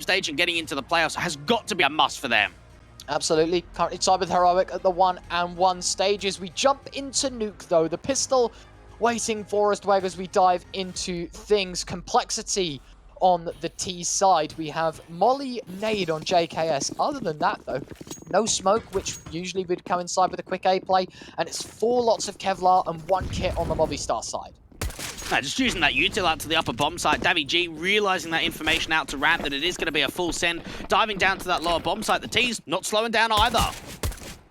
stage and getting into the playoffs has got to be a must for them. Absolutely. Currently tied with Heroic at the 1-1 stages. We jump into Nuke, though. The pistol waiting for us, Dweg, as we dive into things. Complexity on the T side. We have Molly Nade on JKS. Other than that, though, no smoke, which usually would coincide with a quick A play. And it's 4 lots of Kevlar and 1 kit on the Movistar side. Just using that util out to the upper bomb site. Davy realizing that information out to ramp, that it is going to be a full send. Diving down to that lower bomb site. The T's not slowing down either.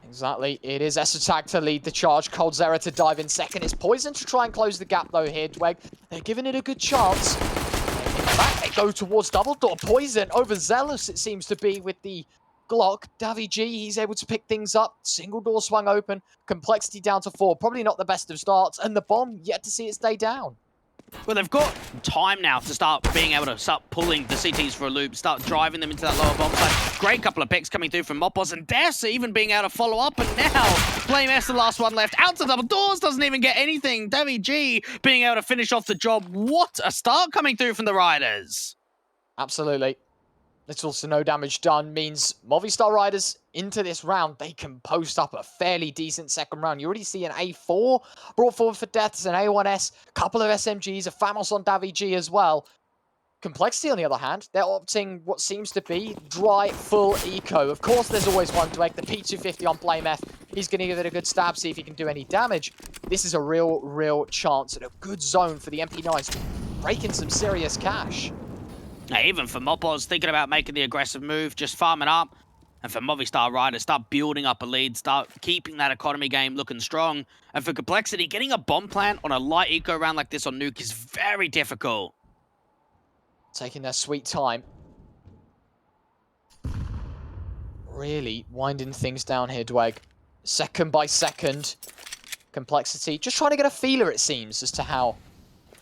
Exactly. It is S-Attack to lead the charge. coldzera to dive in second. It's Poison to try and close the gap, though, here, Dweg. They're giving it a good chance. In fact, they go towards double door. Poison overzealous, it seems to be, with the Glock. Davy, he's able to pick things up. Single door swung open. Complexity down to 4. Probably not the best of starts. And the bomb yet to see it stay down. Well, they've got time now to start being able to start pulling the CTs for a loop, start driving them into that lower bomb site. Great couple of picks coming through from Mopos, and Des even being able to follow up, and now Blame S, the last one left, out to double doors, doesn't even get anything. Davy being able to finish off the job. What a start coming through from the Riders. Absolutely. Little to no damage done means Movistar Riders into this round, they can post up a fairly decent second round. You already see an A4 brought forward for deaths, an A1S, couple of SMGs, a Famos on Davy as well. Complexity, on the other hand, they're opting what seems to be dry, full eco. Of course, there's always one to egg. The P250 on Blame F. He's going to give it a good stab, see if he can do any damage. This is a real chance and a good zone for the MP9s to break in some serious cash. Now, even for Mopos, thinking about making the aggressive move, just farming up. And for Movistar Riders, start building up a lead, start keeping that economy game looking strong. And for Complexity, getting a bomb plant on a light eco round like this on Nuke is very difficult. Taking their sweet time. Really winding things down here, Dweg. Second by second. Complexity, just trying to get a feeler, it seems, as to how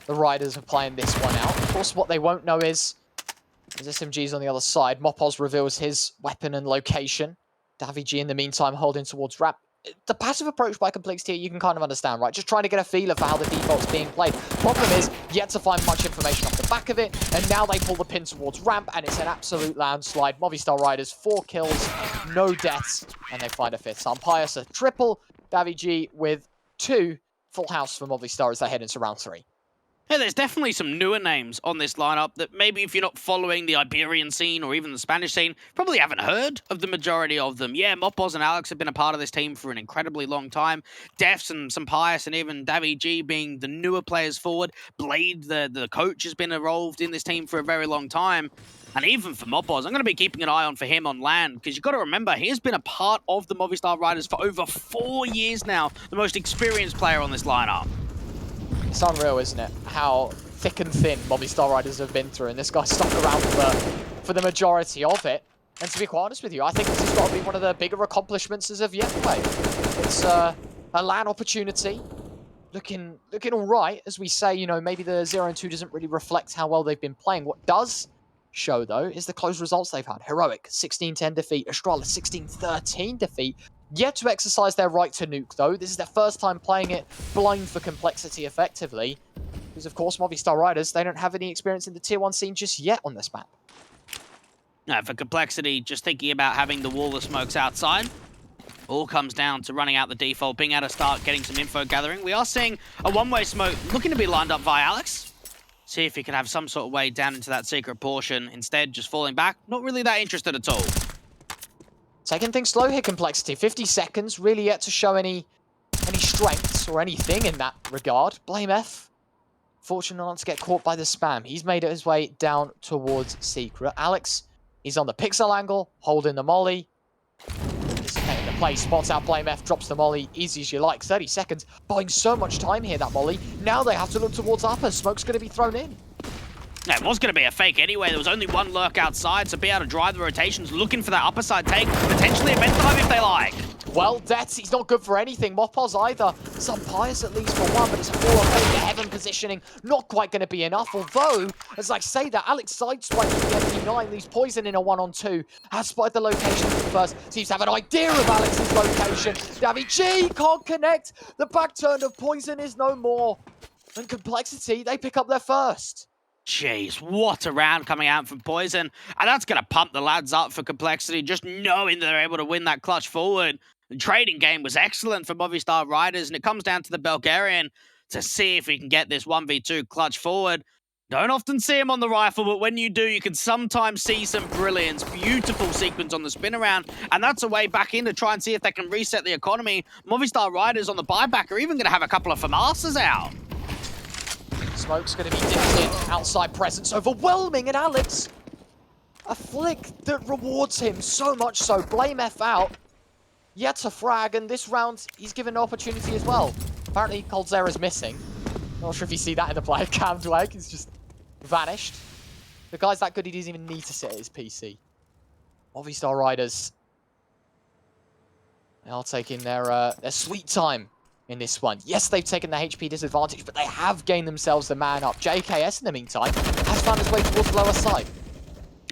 the Riders are playing this one out. Of course, what they won't know is there's SMGs on the other side. Mopos reveals his weapon and location. Davy in the meantime holding towards Rap. The passive approach by Complexity here, you can kind of understand, right? Just trying to get a feeler for how the default's being played. Problem is, yet to find much information off the back of it, and now they pull the pin towards Ramp, and it's an absolute landslide. Movistar Riders, 4 kills, no deaths, and they find a 5th. So Pius a triple, Davy with 2. Full house for Movistar as they head into round 3. Yeah, there's definitely some newer names on this lineup that maybe if you're not following the Iberian scene or even the Spanish scene, probably haven't heard of the majority of them. Yeah, Mopos and Alex have been a part of this team for an incredibly long time. Defs and some Pius and even Davy being the newer players forward. Blade, the coach, has been involved in this team for a very long time. And even for Mopos, I'm going to be keeping an eye on for him on land, because you've got to remember, he has been a part of the Movistar Riders for over 4 years now, the most experienced player on this lineup. It's unreal, isn't it? How thick and thin Movistar Riders have been through, and this guy's stuck around for the majority of it. And to be quite honest with you, I think this has got to be one of the bigger accomplishments as of yet. It's a LAN opportunity, looking all right. As we say, you know, maybe the 0-2 doesn't really reflect how well they've been playing. What does show, though, is the close results they've had. Heroic, 16-10 defeat. Astrala, 16-13 defeat. Yet to exercise their right to nuke, though. This is their first time playing it blind for Complexity effectively. Because, of course, Movistar Riders, they don't have any experience in the Tier 1 scene just yet on this map. Now, for Complexity, just thinking about having the wall of smokes outside, all comes down to running out the default, being able to start getting some info gathering. We are seeing a one-way smoke looking to be lined up via Alex. See if he can have some sort of way down into that secret portion. Instead, just falling back. Not really that interested at all. Taking things slow here, Complexity. 50 seconds, really yet to show any strengths or anything in that regard. Blame F. Fortunate not to get caught by the spam. He's made it his way down towards Secret. Alex, he's on the pixel angle, holding the molly. Anticipating the play, spots out Blame F, drops the molly, easy as you like. 30 seconds, buying so much time here, that molly. Now they have to look towards upper. Smoke's going to be thrown in. It was going to be a fake anyway. There was only one lurk outside, so be able to drive the rotations, looking for that upper side take, potentially a vent dive if they like. Well, Dets, he's not good for anything. Mopos either. Some Pius at least for one, but it's a 4 on the heaven positioning. Not quite going to be enough, although, as I say that, Alex sideswipes the MP9, leaves Poison in a 1-on-2. Has spotted the location first. Seems to have an idea of Alex's location. Davy can't connect. The back turn of Poison is no more. And Complexity, they pick up their first. Jeez, what a round coming out from Poison. And that's going to pump the lads up for Complexity, just knowing that they're able to win that clutch forward. The trading game was excellent for Movistar Riders, and it comes down to the Bulgarian to see if he can get this 1v2 clutch forward. Don't often see him on the rifle, but when you do, you can sometimes see some brilliance. Beautiful sequence on the spin around, and that's a way back in to try and see if they can reset the economy. Movistar Riders on the buyback are even going to have a couple of FAMASas out. Smoke's going to be dipped in. Outside presence overwhelming, and Alex, a flick that rewards him so much so. Blame F out. Yet a frag, and this round he's given an opportunity as well. Apparently Coldzera's missing. Not sure if you see that in the player cam, Dwag. He's just vanished. The guy's that good he doesn't even need to sit at his PC. Movistar Riders, they are taking their sweet time in this one. Yes, they've taken the HP disadvantage, but they have gained themselves the man up. JKS, in the meantime, has found his way towards the lower side.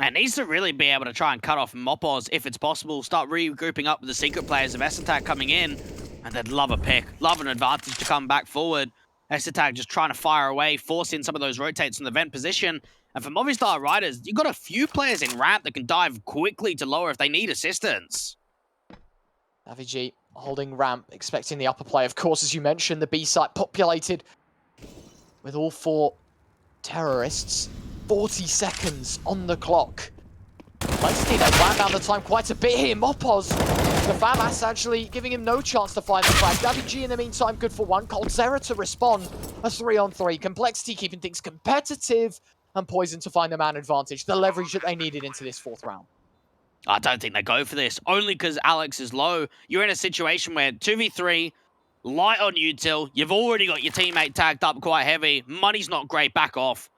And needs to really be able to try and cut off Mopos if it's possible. Start regrouping up with the secret players of S-Attack coming in. And they'd love a pick, love an advantage to come back forward. S-Attack just trying to fire away, force in some of those rotates from the vent position. And for Movistar Riders, you've got a few players in ramp that can dive quickly to lower if they need assistance. Navig holding ramp, expecting the upper play. Of course, as you mentioned, the B site populated with all four terrorists. 40 seconds on the clock. Complexity, they wound down the time quite a bit here. Mopos, the FAMAS actually giving him no chance to find the flag. Navig in the meantime, good for one. Coldzera to respond. A 3-on-3. Complexity keeping things competitive. And Poison to find the man advantage. The leverage that they needed into this fourth round. I don't think they go for this, only because Alex is low. You're in a situation where 2v3, light on util, you've already got your teammate tagged up quite heavy, money's not great, back off.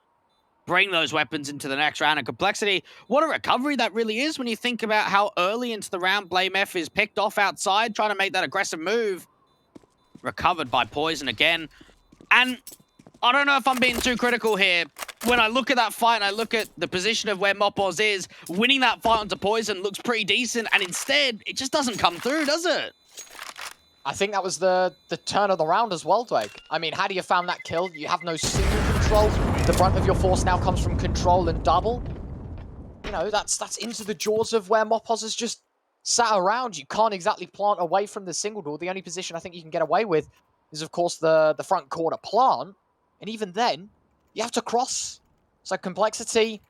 Bring those weapons into the next round. And Complexity, what a recovery that really is when you think about how early into the round Blame F is picked off outside, trying to make that aggressive move. Recovered by Poison again. And I don't know if I'm being too critical here. When I look at that fight and I look at the position of where Mopos is, winning that fight onto Poison looks pretty decent, and instead, it just doesn't come through, does it? I think that was the turn of the round as well, Dwag. I mean, how do you found that kill? You have no single control. The brunt of your force now comes from control and double. You know, that's into the jaws of where Mopos has just sat around. You can't exactly plant away from the single door. The only position I think you can get away with is, of course, the front corner plant. And even then, you have to cross. So Complexity,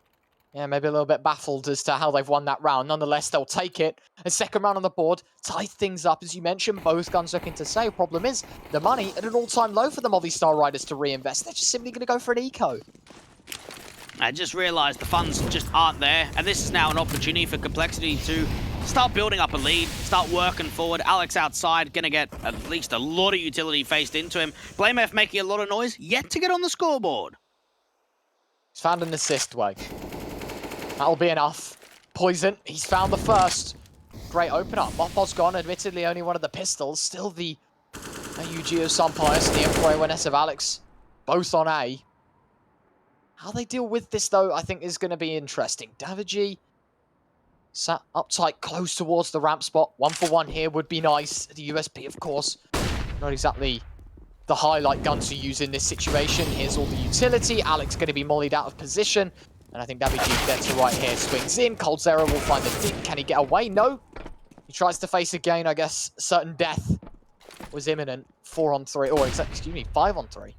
yeah, maybe a little bit baffled as to how they've won that round. Nonetheless, they'll take it. A second round on the board, tie things up. As you mentioned, both guns looking to save. Problem is, the money at an all-time low for the Movistar Riders to reinvest. They're just simply going to go for an eco. I just realized the funds just aren't there. And this is now an opportunity for Complexity to start building up a lead, start working forward. Alex outside, going to get at least a lot of utility faced into him. Blame F making a lot of noise, yet to get on the scoreboard. He's found an assist, Wake. That'll be enough. Poison, he's found the first. Great opener. Mopos gone, admittedly only one of the pistols. Still the AUG of Sunpius and the M4A1S of Alex, both on A. How they deal with this, though, I think is going to be interesting. Davigi sat up tight, close towards the ramp spot. 1-for-1 here would be nice. The USP, of course, not exactly the highlight gun to use in this situation. Here's all the utility. Alex going to be mollied out of position. And I think Davigi gets to right here, swings in. Coldzera will find the dip. Can he get away? No. He tries to face again. I guess certain death was imminent. 4-on-3, or excuse me, 5-on-3.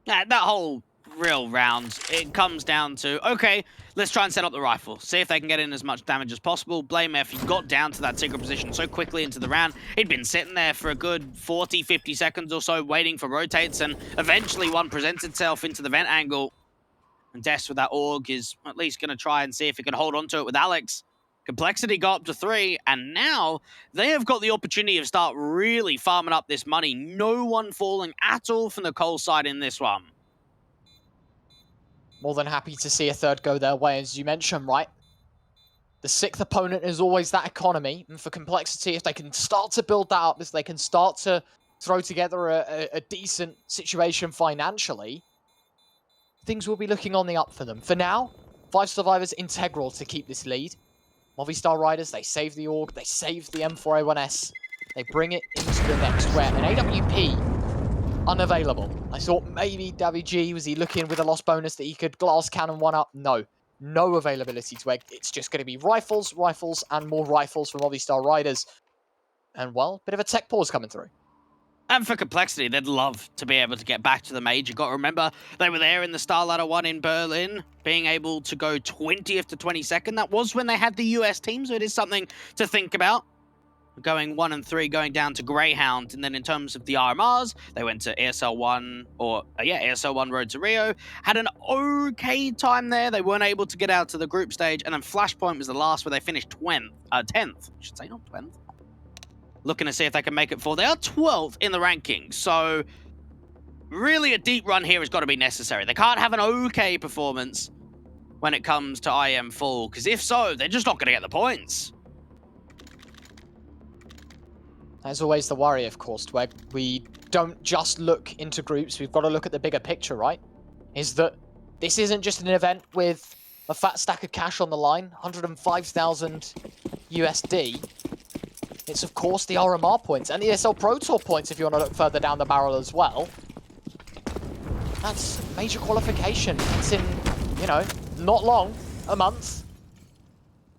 Yeah, that whole real round, it comes down to, okay, let's try and set up the rifle. See if they can get in as much damage as possible. Blame F, he got down to that secret position so quickly into the round. He'd been sitting there for a good 40, 50 seconds or so waiting for rotates, and eventually one presents itself into the vent angle. And Des with that AUG is at least going to try and see if he can hold on to it with Alex. Complexity got up to 3, and now they have got the opportunity to start really farming up this money. No one falling at all from the Cole side in this one. More than happy to see a third go their way, as you mentioned, right? The 6th opponent is always that economy, and for Complexity, if they can start to build that up, if they can start to throw together a decent situation financially, things will be looking on the up for them. For now, 5 survivors integral to keep this lead. Movistar Riders, they save the AUG, they save the M4A1S, they bring it into the next, where an AWP unavailable. I thought maybe Davi was he looking with a lost bonus that he could glass cannon one up? No. No availability to egg. It's just going to be rifles, rifles, and more rifles from Movistar Riders. And, well, bit of a tech pause coming through. And for Complexity, they'd love to be able to get back to the major. Got to remember, they were there in the Star Ladder 1 in Berlin, being able to go 20th to 22nd. That was when they had the US team, so it is something to think about. Going 1 and 3, going down to Greyhound. And then in terms of the RMRs, they went to ASL 1, ASL 1 Road to Rio. Had an okay time there. They weren't able to get out to the group stage. And then Flashpoint was the last where they finished 10th. I should say, not 20th. Looking to see if they can make it for. They are 12th in the rankings, so really a deep run here has got to be necessary. They can't have an okay performance when it comes to IEM Fall, because if so, they're just not going to get the points. As always, the worry, of course, Tweg. We don't just look into groups, we've got to look at the bigger picture, right? Is that this isn't just an event with a fat stack of cash on the line, 105,000 USD. It's, of course, the RMR points and the ESL Pro Tour points if you want to look further down the barrel as well. That's major qualification. It's in, you know, not long, a month.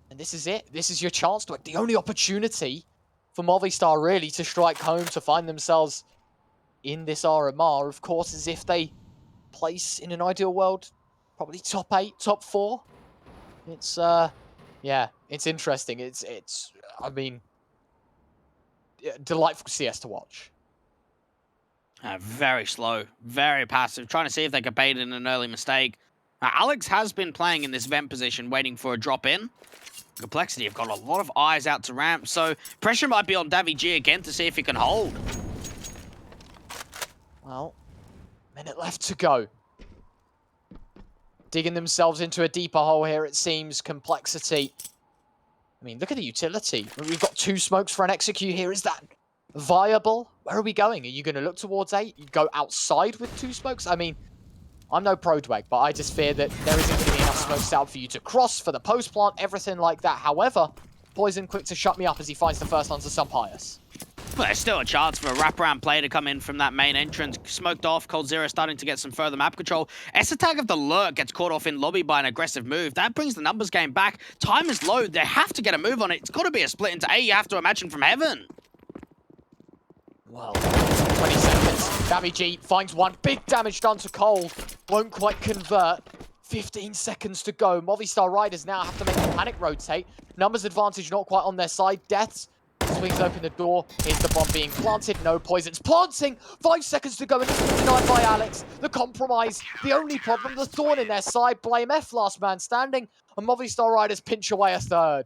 And this is it. This is your chance to, like, the only opportunity for Movistar, really, to strike home, to find themselves in this RMR, of course, is if they place, in an ideal world, probably top 8, top 4. It's, yeah, it's interesting. It's, I mean, delightful CS to watch. Very slow, very passive, trying to see if they can bait in an early mistake. Alex has been playing in this vent position, waiting for a drop in. Complexity have got a lot of eyes out to ramp, so pressure might be on Davi again to see if he can hold. Well, minute left to go. Digging themselves into a deeper hole here, it seems. Complexity. I mean, look at the utility. We've got 2 smokes for an execute here. Is that viable? Where are we going? Are you going to look towards 8? You go outside with 2 smokes? I mean, I'm no pro Dweg, but I just fear that there isn't going to be enough smokes out for you to cross, for the post plant, everything like that. However, Poison quick to shut me up as he finds the first onto some Pius. Well, there's still a chance for a wraparound play to come in from that main entrance. Smoked off, Cold Zero starting to get some further map control. Esatag of the Lurk gets caught off in lobby by an aggressive move. That brings the numbers game back. Time is low. They have to get a move on it. It's got to be a split into A, you have to imagine, from heaven. Well, 20 seconds. Davi finds one. Big damage done to Cold. Won't quite convert. 15 seconds to go. Movistar Riders now have to make a panic rotate. Numbers advantage not quite on their side. Deaths swings open the door. Here's the bomb being planted. No Poison's planting. 5 seconds to go, and it's denied by Alex. The compromise. The only problem, the thorn in their side. Blame F, last man standing. And Movistar Riders pinch away a third.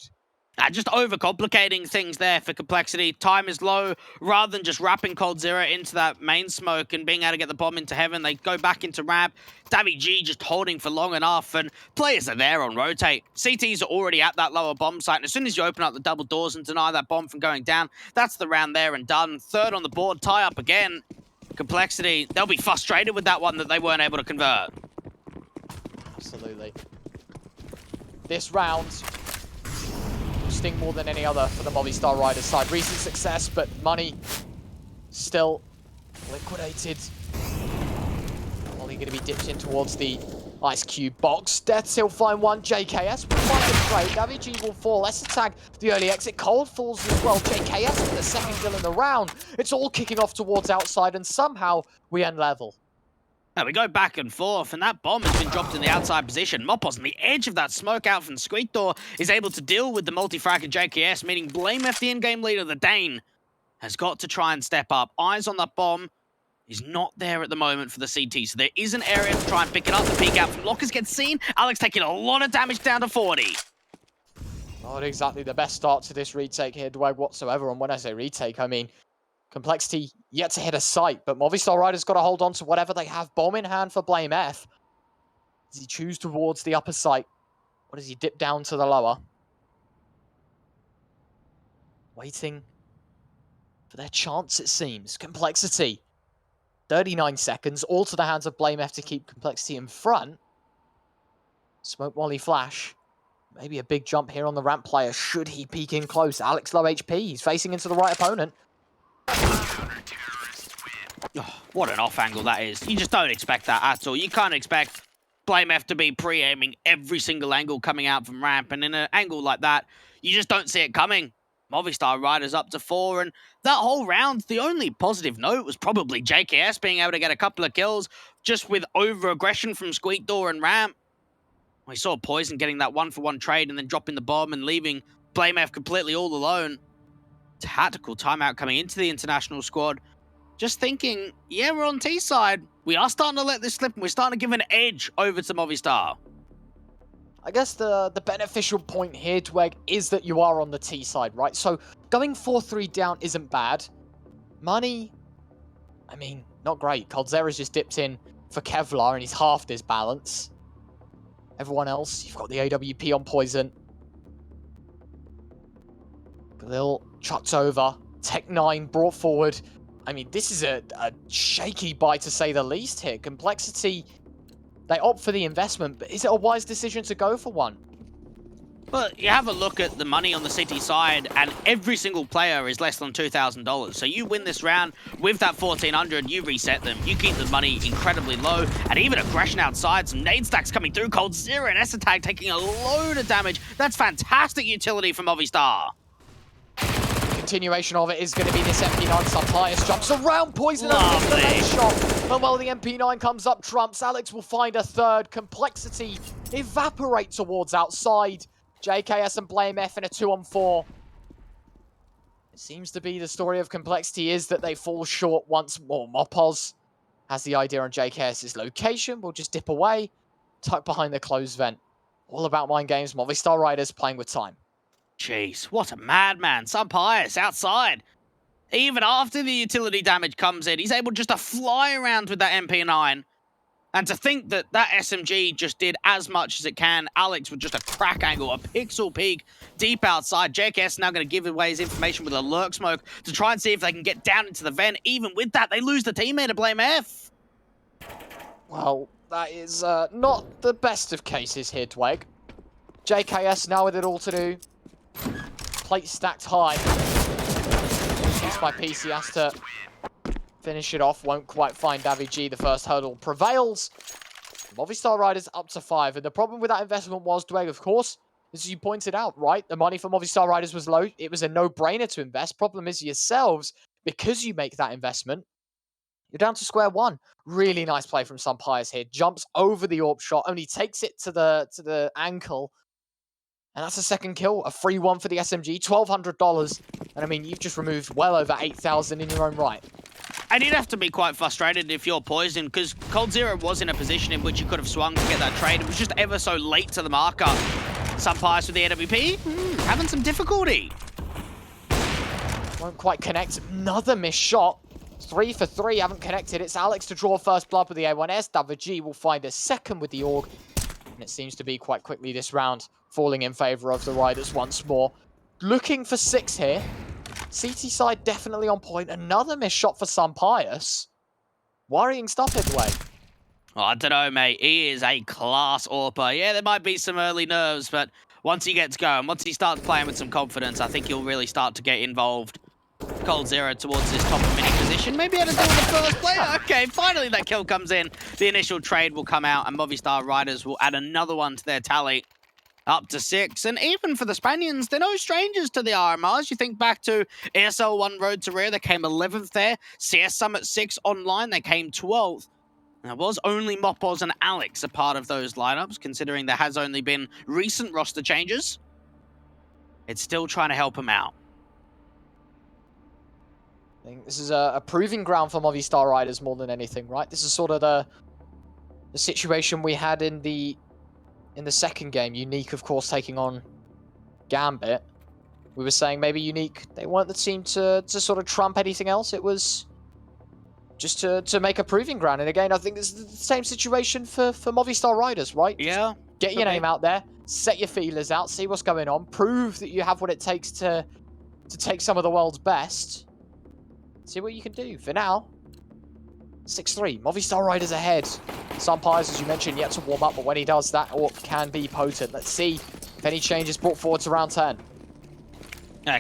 Just overcomplicating things there for Complexity. Time is low. Rather than just wrapping Cold Zero into that main smoke and being able to get the bomb into heaven, they go back into ramp. Davi just holding for long enough, and players are there on rotate. CTs are already at that lower bomb site, and as soon as you open up the double doors and deny that bomb from going down, that's the round there and done. Third on the board, tie up again. Complexity, they'll be frustrated with that one that they weren't able to convert. Absolutely. This round sting more than any other for the Movistar Riders side. Recent success, but money still liquidated. Only going to be dipped in towards the Ice Cube box. Deaths, he'll find one. JKS will find the trade. Davi will fall. Esatag, the early exit. Cold falls as well. JKS with the second kill in the round. It's all kicking off towards outside, and somehow we end level. Now we go back and forth, and that bomb has been dropped in the outside position. Mopos on the edge of that smoke out from Squeak Door is able to deal with the multi-frag and JKS, meaning Blame F, the in-game leader, the Dane, has got to try and step up. Eyes on that bomb is not there at the moment for the CT, so there is an area to try and pick it up. The peek out from Lockers gets seen. Alex taking a lot of damage down to 40. Not exactly the best start to this retake here, Dwag, whatsoever. And when I say retake, I mean Complexity yet to hit a site, but Movistar Riders got to hold on to whatever they have. Bomb in hand for Blame F. Does he choose towards the upper site? Or does he dip down to the lower? Waiting for their chance, it seems. Complexity. 39 seconds, all to the hands of Blame F to keep Complexity in front. Smoke Molly Flash. Maybe a big jump here on the ramp player. Should he peek in close? Alex low HP. He's facing into the right opponent. Oh, What an off angle that is. You just don't expect that at all. You can't expect BlameF to be pre-aiming every single angle coming out from ramp, and in an angle like that, you just don't see it coming. Movistar Riders up to 4, and that whole round, the only positive note was probably JKS being able to get a couple of kills just with over-aggression from Squeak Door and ramp. We saw Poison getting that 1-for-1 trade and then dropping the bomb and leaving BlameF completely all alone. Tactical timeout coming into the international squad. Just thinking, yeah, we're on T side. We are starting to let this slip, and we're starting to give an edge over to Movistar. I guess the beneficial point here, Dweg, is that you are on the T side, right? So going 4-3 down isn't bad. Money, I mean, not great. Coldzera's just dipped in for Kevlar, and he's halved his balance. Everyone else, you've got the AWP on Poison. Galil chucked over. Tech9 brought forward. I mean, this is a shaky buy to say the least here. Complexity, they opt for the investment, but is it a wise decision to go for one? Well, you have a look at the money on the City side, and every single player is less than $2,000. So you win this round with that 1,400, you reset them. You keep the money incredibly low, and even aggression outside, some nade stacks coming through. Coldzera and S-Attack taking a load of damage. That's fantastic utility from Movistar. Continuation of it is going to be this MP9. Some highest jumps around Poison and the main shot. But while the MP9 comes up trumps, Alex will find a third. Complexity evaporate towards outside. JKS and BlameF in a 2-on-4. It seems to be the story of Complexity is that they fall short once more. Mopoz has the idea on JKS's location. We'll just dip away, tuck behind the closed vent. All about mind games. Movistar Riders playing with time. Jeez, what a madman. Subhias outside. Even after the utility damage comes in, he's able just to fly around with that MP9. And to think that that SMG just did as much as it can, Alex with just a crack angle, a pixel peek deep outside. JKS now going to give away his information with a lurk smoke to try and see if they can get down into the vent. Even with that, they lose the teammate to BlameF. Well, that is not the best of cases here, Dweg. JKS now with it all to do. Plate stacked high. Used by PC, has to finish it off. Won't quite find Davi G. The first hurdle prevails. Movistar Riders up to 5. And the problem with that investment was, Dweg, of course, as you pointed out, right? The money for Movistar Riders was low. It was a no-brainer to invest. Problem is yourselves, because you make that investment, you're down to square one. Really nice play from Sumpires here. Jumps over the AWP shot, only takes it to the ankle. And that's a second kill, a free one for the SMG, $1,200. And I mean, you've just removed well over 8,000 in your own right. And you'd have to be quite frustrated if you're Poison, because Coldzera was in a position in which you could have swung to get that trade. It was just ever so late to the marker. Sumpires with the AWP, having some difficulty. Won't quite connect. Another missed shot. 3 for 3, haven't connected. It's Alex to draw first blood with the A1S. Davi G will find a second with the AUG. And it seems to be quite quickly this round falling in favor of the Riders once more. Looking for 6 here. CT side definitely on point. Another missed shot for Sumpires. Worrying stuff here, Dwayne. Oh, I don't know, mate. He is a class AWPer. Yeah, there might be some early nerves, but once he gets going, once he starts playing with some confidence, I think he'll really start to get involved. Coldzera towards this top of mini position. Maybe able to deal with the first player. Okay, finally that kill comes in. The initial trade will come out, and Movistar Riders will add another one to their tally. Up to 6, and even for the Spaniards, they're no strangers to the RMRs. You think back to ESL 1 Road to Rare, they came 11th there. CS Summit 6 online, they came 12th. There was only Mopoz and Alex a part of those lineups, considering there has only been recent roster changes. It's still trying to help them out. I think this is a proving ground for Movistar Riders more than anything, right? This is sort of the situation we had in the second game. Unique, of course, taking on Gambit. We were saying maybe Unique, they weren't the team to sort of trump anything else. It was just to make a proving ground. And again, I think this is the same situation for Movistar Riders, right? Yeah. Get your name out there, set your feelers out, see what's going on, prove that you have what it takes to take some of the world's best. See what you can do. For now, 6-3. Movistar Riders ahead. Sumpires, as you mentioned, yet to warm up, but when he does, that AWP can be potent. Let's see if any changes brought forward to round 10.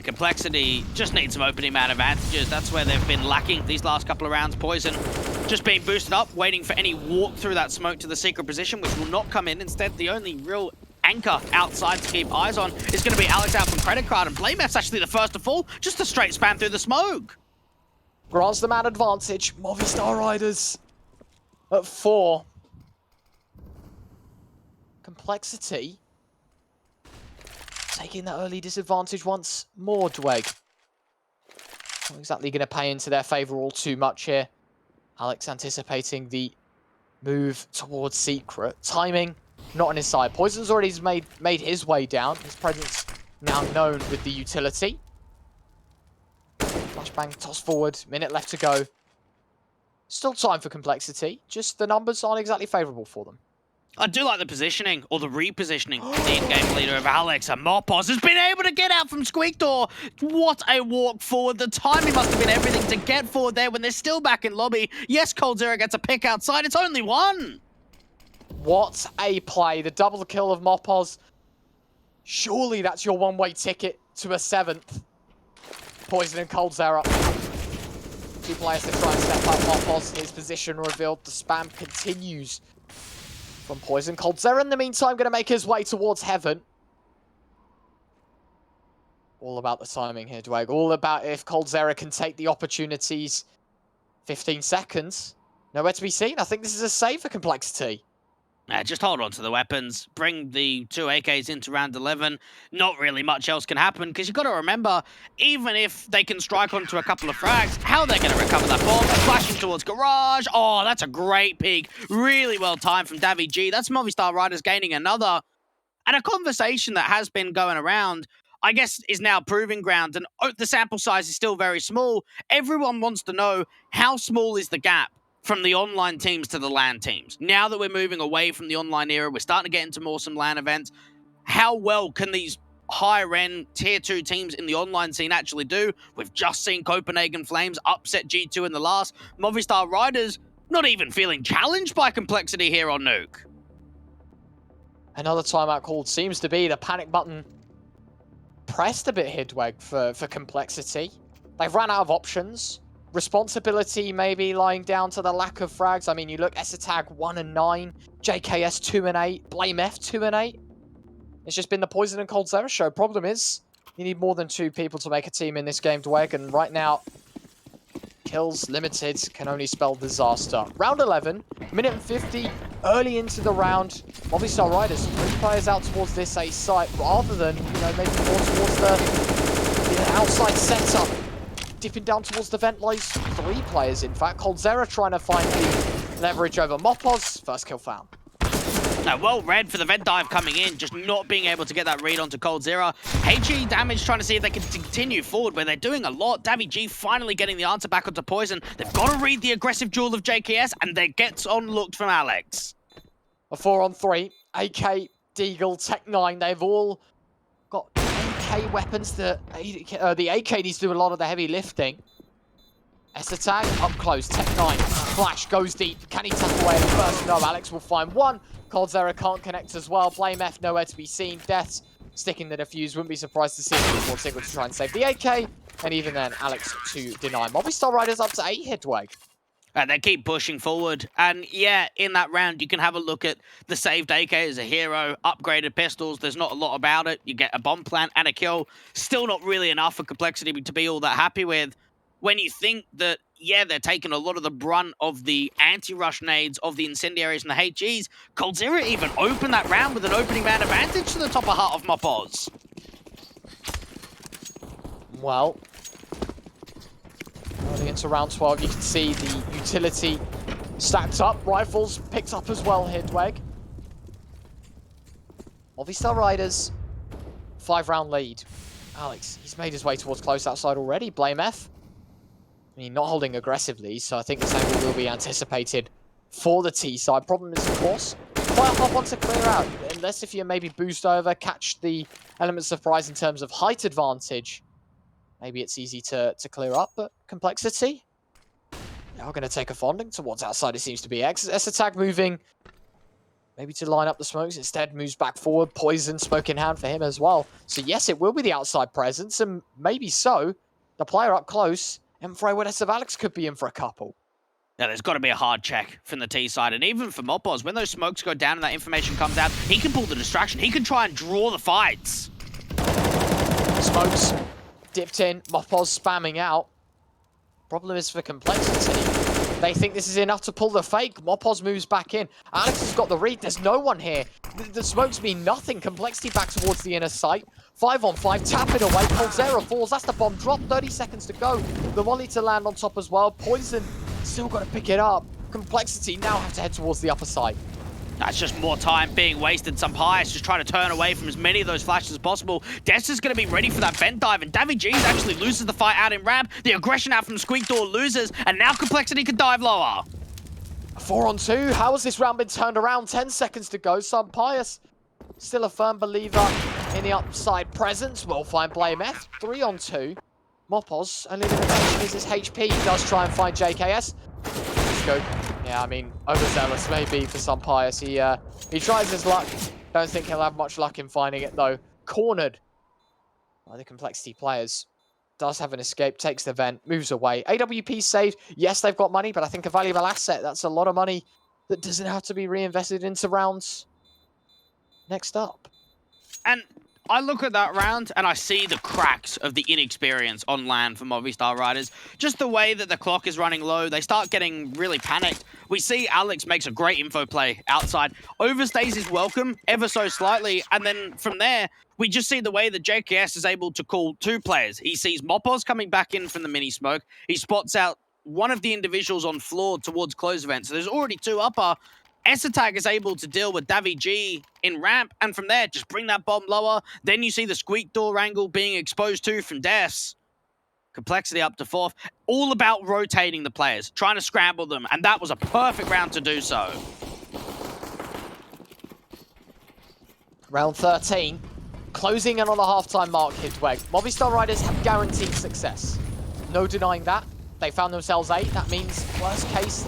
Complexity just needs some opening man advantages. That's where they've been lacking these last couple of rounds. Poison just being boosted up, waiting for any walk through that smoke to the secret position, which will not come in. Instead, the only real anchor outside to keep eyes on is going to be Alex out from Credit Card, and BlameF's actually the first to fall, just a straight spam through the smoke. Grants the man advantage. Movistar Riders at 4. Complexity taking that early disadvantage once more, Dweg. Not exactly going to pay into their favour all too much here. Alex anticipating the move towards Secret. Timing not on his side. Poison's already made his way down. His presence now known with the utility. Flashbang toss forward. Minute left to go. Still time for Complexity. Just the numbers aren't exactly favourable for them. I do like the positioning, or the repositioning, the in-game leader of Alex, and Mopos has been able to get out from Squeak Door. What a walk forward. The timing must have been everything to get forward there when they're still back in lobby. Yes, coldzera gets a pick outside. It's only one. What a play. The double kill of Mopos. Surely that's your one-way ticket to a 7th. Poison and coldzera. 2 players to try and step up Mopos. His position revealed. The spam continues from Poison. coldzera in the meantime going to make his way towards Heaven. All about the timing here, Dweg. All about if coldzera can take the opportunities. 15 seconds. Nowhere to be seen. I think this is a save for Complexity. Just hold on to the weapons. Bring the 2 AKs into round 11. Not really much else can happen, because you've got to remember, even if they can strike onto a couple of frags, how are they going to recover that bomb? Flashing towards Garage. Oh, that's a great peek. Really well timed from Davy G. That's Movistar Riders gaining another. And a conversation that has been going around, I guess, is now proving ground. And the sample size is still very small. Everyone wants to know, how small is the gap from the online teams to the LAN teams? Now that we're moving away from the online era, we're starting to get into more some LAN events. How well can these higher-end Tier 2 teams in the online scene actually do? We've just seen Copenhagen Flames upset G2 in the last. Movistar Riders not even feeling challenged by Complexity here on Nuke. Another timeout called. Seems to be the panic button pressed a bit here, Dweg, for Complexity. They've run out of options. Responsibility maybe lying down to the lack of frags. I mean, you look, Esatag 1 and 9, JKS 2 and 8, BlameF 2 and 8. It's just been the Poison and coldzera show. Problem is, you need more than 2 people to make a team in this game, Dweg, and right now, kills limited can only spell disaster. Round 11, minute and 50, early into the round. Movistar Riders, 3 players out towards this A site, rather than, maybe more towards the outside setup. Dipping down towards the vent lies 3 players, in fact. coldzera trying to find the leverage over Mopos. First kill found. Now, well read for the vent dive coming in, just not being able to get that read onto coldzera. HE damage trying to see if they can continue forward, but they're doing a lot. Davy G finally getting the answer back onto Poison. They've got to read the aggressive duel of JKS, and they gets on looked from Alex. A 4-on-3. AK, Deagle, Tech 9, they've all got AK weapons. The AK needs to do a lot of the heavy lifting. Esatag up close. Tech 9. Flash goes deep. Can he tap away at first? No, Alex will find one. coldzera can't connect as well. BlameF nowhere to be seen. Death sticking the defuse. Wouldn't be surprised to see him single to try and save the AK. And even then, Alex to deny. Movistar Riders up to 8 hit, Dweg. And they keep pushing forward. And yeah, in that round, you can have a look at the saved AK as a hero, upgraded pistols. There's not a lot about it. You get a bomb plant and a kill. Still not really enough for Complexity to be all that happy with. When you think that, yeah, they're taking a lot of the brunt of the anti-rush nades of the incendiaries and the HGs, coldzera even opened that round with an opening man advantage to the top of heart of Mopos. Well, going into round 12, you can see the utility stacked up. Rifles picked up as well here, Dweg. Movistar Riders, 5-round lead. Alex, he's made his way towards close outside already. BlameF. I mean, not holding aggressively, so I think this angle will be anticipated for the T side. Problem is, of course, quite a hard one to clear out. Unless if you maybe boost over, catch the element of surprise in terms of height advantage. Maybe it's easy to clear up, but Complexity, they are going to take a fondling towards outside, it seems to be. Esatag moving maybe to line up the smokes. Instead, moves back forward. Poison, smoke in hand for him as well. So yes, it will be the outside presence, and maybe so. The player up close, and Frey of Alex could be in for a couple. Now, there's got to be a hard check from the T side. And even for Mopoz, when those smokes go down and that information comes out, he can pull the distraction. He can try and draw the fights. Smokes dipped in, Mopoz spamming out. Problem is for Complexity. They think this is enough to pull the fake. Mopoz moves back in. Alex has got the read. There's no one here. The smokes mean nothing. Complexity back towards the inner site. 5 on 5, tapping away. Coldzera falls. That's the bomb drop. 30 seconds to go. The volley to land on top as well. Poison still got to pick it up. Complexity now have to head towards the upper side. That's just more time being wasted. Some Pius just trying to turn away from as many of those flashes as possible. Des is going to be ready for that vent dive, and Davy G's actually loses the fight out in ramp. The aggression out from Squeak Door loses, and now Complexity can dive lower. 4 on 2. How has this round been turned around? 10 seconds to go. Some Pius still a firm believer in the upside presence. Will find Blame F. 3 on 2. Mopoz, only limitation is his HP. He does try and find JKS. Let's go. Yeah, I mean, overzealous maybe for some Pius. He tries his luck. Don't think he'll have much luck in finding it though. Cornered by the Complexity players. Does have an escape, takes the vent, moves away. AWP saved. Yes, they've got money, but I think a valuable asset. That's a lot of money that doesn't have to be reinvested into rounds. Next up. And I look at that round and I see the cracks of the inexperience on land for Movistar Riders. Just the way that the clock is running low, they start getting really panicked. We see Alex makes a great info play outside, overstays his welcome ever so slightly, and then from there, we just see the way that JKS is able to call 2 players. He sees Mopoz coming back in from the mini smoke. He spots out one of the individuals on floor towards close event. So there's already 2 upper. S-Attack is able to deal with Davy G in ramp, and from there, just bring that bomb lower. Then you see the Squeak Door angle being exposed to from Des. Complexity up to 4th. All about rotating the players, trying to scramble them, and that was a perfect round to do so. Round 13. Closing in on the halftime mark here, Dweg. Movistar Riders have guaranteed success. No denying that. They found themselves 8. That means, worst case,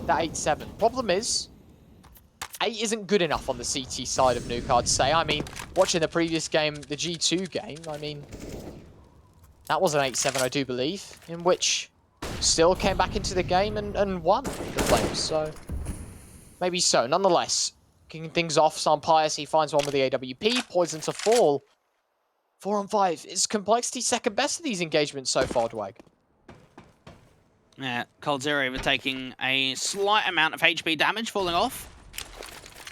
that 8-7. Problem is, 8 isn't good enough on the CT side of Nuke, I'd say. I mean, watching the previous game, the G2 game, I mean, that was an 8-7, I do believe, in which still came back into the game and won the Flames. So, maybe so. Nonetheless, kicking things off, Sam Pius, he finds one with the AWP, Poison to fall. 4 on 5. Is Complexity second best of these engagements so far, Dwag? Yeah, Coldzera even taking a slight amount of HP damage, falling off.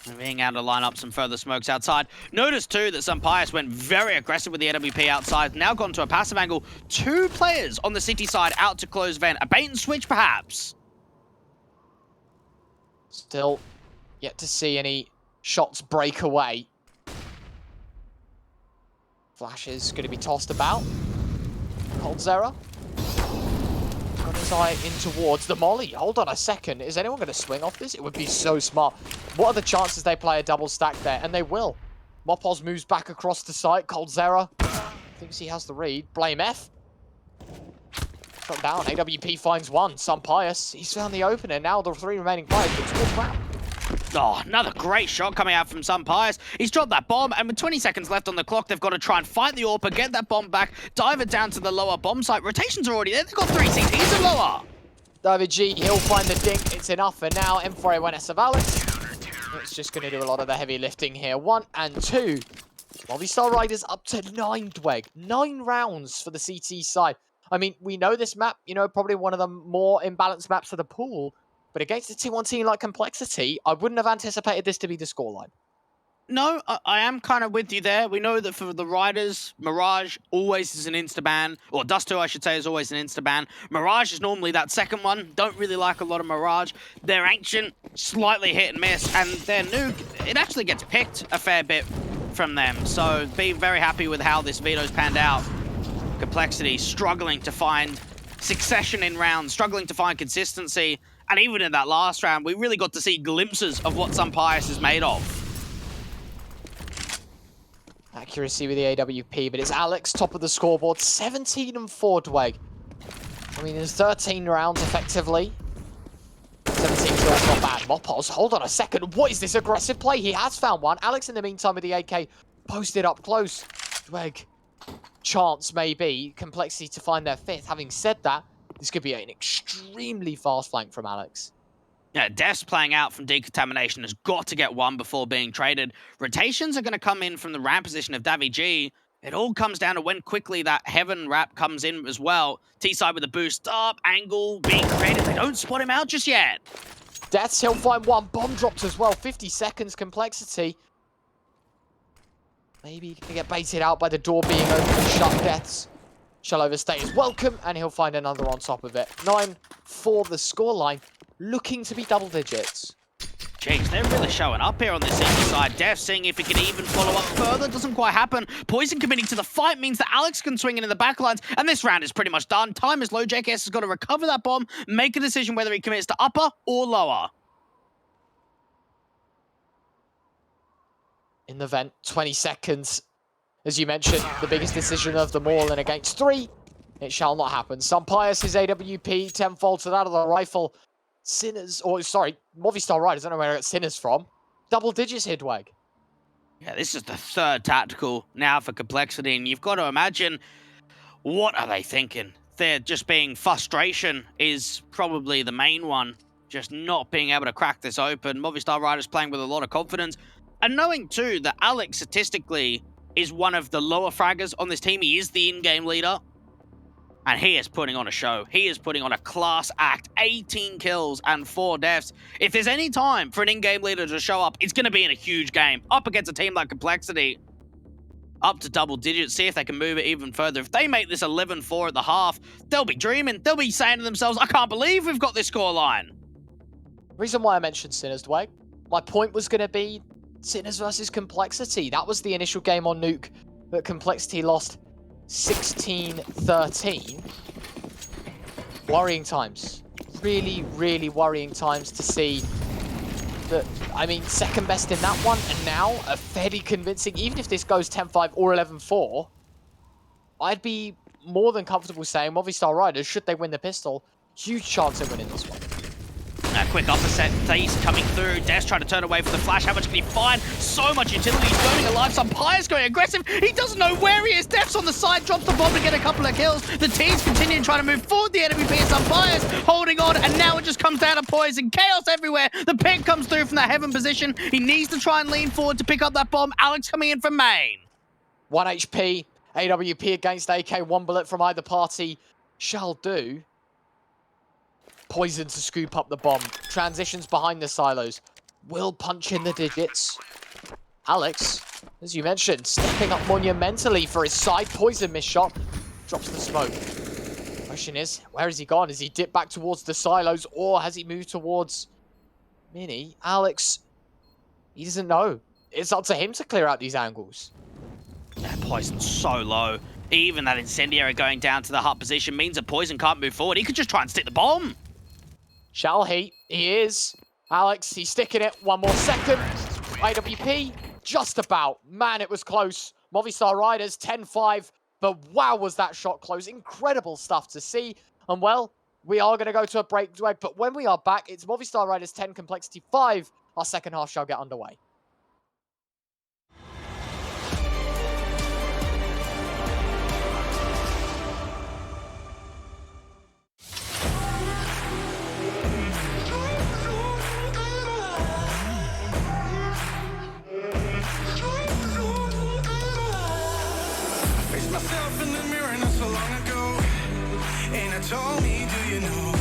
And being able to line up some further smokes outside. Notice too that some Pius went very aggressive with the AWP outside. Now gone to a passive angle. 2 players on the city side out to close vent. A bait and switch perhaps. Still yet to see any shots break away. Flash is going to be tossed about. Coldzera. Got his eye in towards the molly. Hold on a second. Is anyone going to swing off this? It would be so smart. What are the chances they play a double stack there? And they will. Mopoz moves back across the site. Coldzera thinks he has the read. Blame F. Shot down. AWP finds one. Some Pius. He's found the opener. Now the 3 remaining players. Oh, another great shot coming out from Sun Pius. He's dropped that bomb, and with 20 seconds left on the clock, they've got to try and fight the AWP, get that bomb back, dive it down to the lower bomb site. Rotations are already there. They've got 3 CTs and lower. David G, he'll find the dink. It's enough for now. M4A1 Savalas. It's just going to do a lot of the heavy lifting here. 1 and 2. Movistar Riders up to 9, Dweg. 9 rounds for the CT side. I mean, we know this map, you know, probably one of the more imbalanced maps of the pool. But against a T1 team like Complexity, I wouldn't have anticipated this to be the scoreline. No, I am kind of with you there. We know that for the Riders, Mirage always is an insta-ban, or Dust 2, I should say, is always an insta-ban. Mirage is normally that second one. Don't really like a lot of Mirage. They're ancient, slightly hit and miss, and their Nuke, it actually gets picked a fair bit from them. So be very happy with how this veto's panned out. Complexity struggling to find succession in rounds, struggling to find consistency. And even in that last round, we really got to see glimpses of what Sun Pius is made of. Accuracy with the AWP, but it's Alex top of the scoreboard. 17 and 4, Dweg. I mean, there's 13 rounds effectively. 17 kills, not bad. Mopoz, hold on a second. What is this aggressive play? He has found one. Alex, in the meantime, with the AK, posted up close. Dweg, chance maybe. Complexity to find their 5th. Having said that, This could be an extremely fast flank from Alex. Yeah, Def's playing out from decontamination has got to get one before being traded. Rotations are going to come in from the ramp position of Davi G. It all comes down to when quickly that Heaven wrap comes in as well. T-side with a boost up, angle being created. They don't spot him out just yet. Deaths, he'll find one. Bomb dropped as well. 50 seconds complexity. Maybe he can get baited out by the door being open and shut. Deaths shall overstay his welcome, and he'll find another on top of it. 9 for the scoreline. Looking to be double digits. Jeez, they're really showing up here on this easy side. Def seeing if he can even follow up further. Doesn't quite happen. Poison committing to the fight means that Alex can swing in the backlines, and this round is pretty much done. Time is low. JKS has got to recover that bomb, make a decision whether he commits to upper or lower. In the vent, 20 seconds. As you mentioned, the biggest decision of them all, and against 3, it shall not happen. Pius is AWP, 10-fold to that of the rifle. Sinners, or sorry, Movistar Riders, I don't know where I got Sinners from. Double digits here, Dwag. Yeah, this is the 3rd tactical now for complexity, and you've got to imagine, what are they thinking? They're just being frustration is probably the main one. Just not being able to crack this open. Movistar Riders playing with a lot of confidence. And knowing, too, that Alex statistically is one of the lower fraggers on this team. He is the in-game leader. And he is putting on a show. He is putting on a class act. 18 kills and 4 deaths. If there's any time for an in-game leader to show up, it's going to be in a huge game. Up against a team like Complexity. Up to double digits. See if they can move it even further. If they make this 11-4 at the half, they'll be dreaming. They'll be saying to themselves, I can't believe we've got this scoreline. Reason why I mentioned Sinners, Dwag, my point was going to be Sinners versus Complexity. That was the initial game on Nuke, but Complexity lost 16-13. Worrying times. Really, really worrying times to see that, I mean, second best in that one, and now a fairly convincing, even if this goes 10-5 or 11-4, I'd be more than comfortable saying Movistar Riders, should they win the pistol, huge chance of winning this one. A quick opposite, Thies coming through. Des trying to turn away from the flash. How much can he find? So much utility. He's burning alive. Pius going aggressive. He doesn't know where he is. Def's on the side, drops the bomb to get a couple of kills. The T's continue trying to move forward. The enemy is Pius holding on, and now it just comes down to Poison. Chaos everywhere. The pick comes through from that Heaven position. He needs to try and lean forward to pick up that bomb. Alex coming in from main. 1 HP. AWP against AK. 1 bullet from either party shall do. Poison to scoop up the bomb. Transitions behind the silos. Will punch in the digits. Alex, as you mentioned, stepping up monumentally for his side. Poison missed shot. Drops the smoke. Question is, where has he gone? Has he dipped back towards the silos, or has he moved towards Mini? Alex, he doesn't know. It's up to him to clear out these angles. Yeah, Poison's so low. Even that incendiary going down to the hut position means that Poison can't move forward. He could just try and stick the bomb. Shall he? He is. Alex, he's sticking it. 1 more second. IWP, just about. Man, it was close. Movistar Riders, 10-5. But wow, was that shot close. Incredible stuff to see. And well, we are going to go to a break, but when we are back, it's Movistar Riders 10, Complexity 5. Our second half shall get underway. Myself in the mirror not so long ago, and I told me, do you know?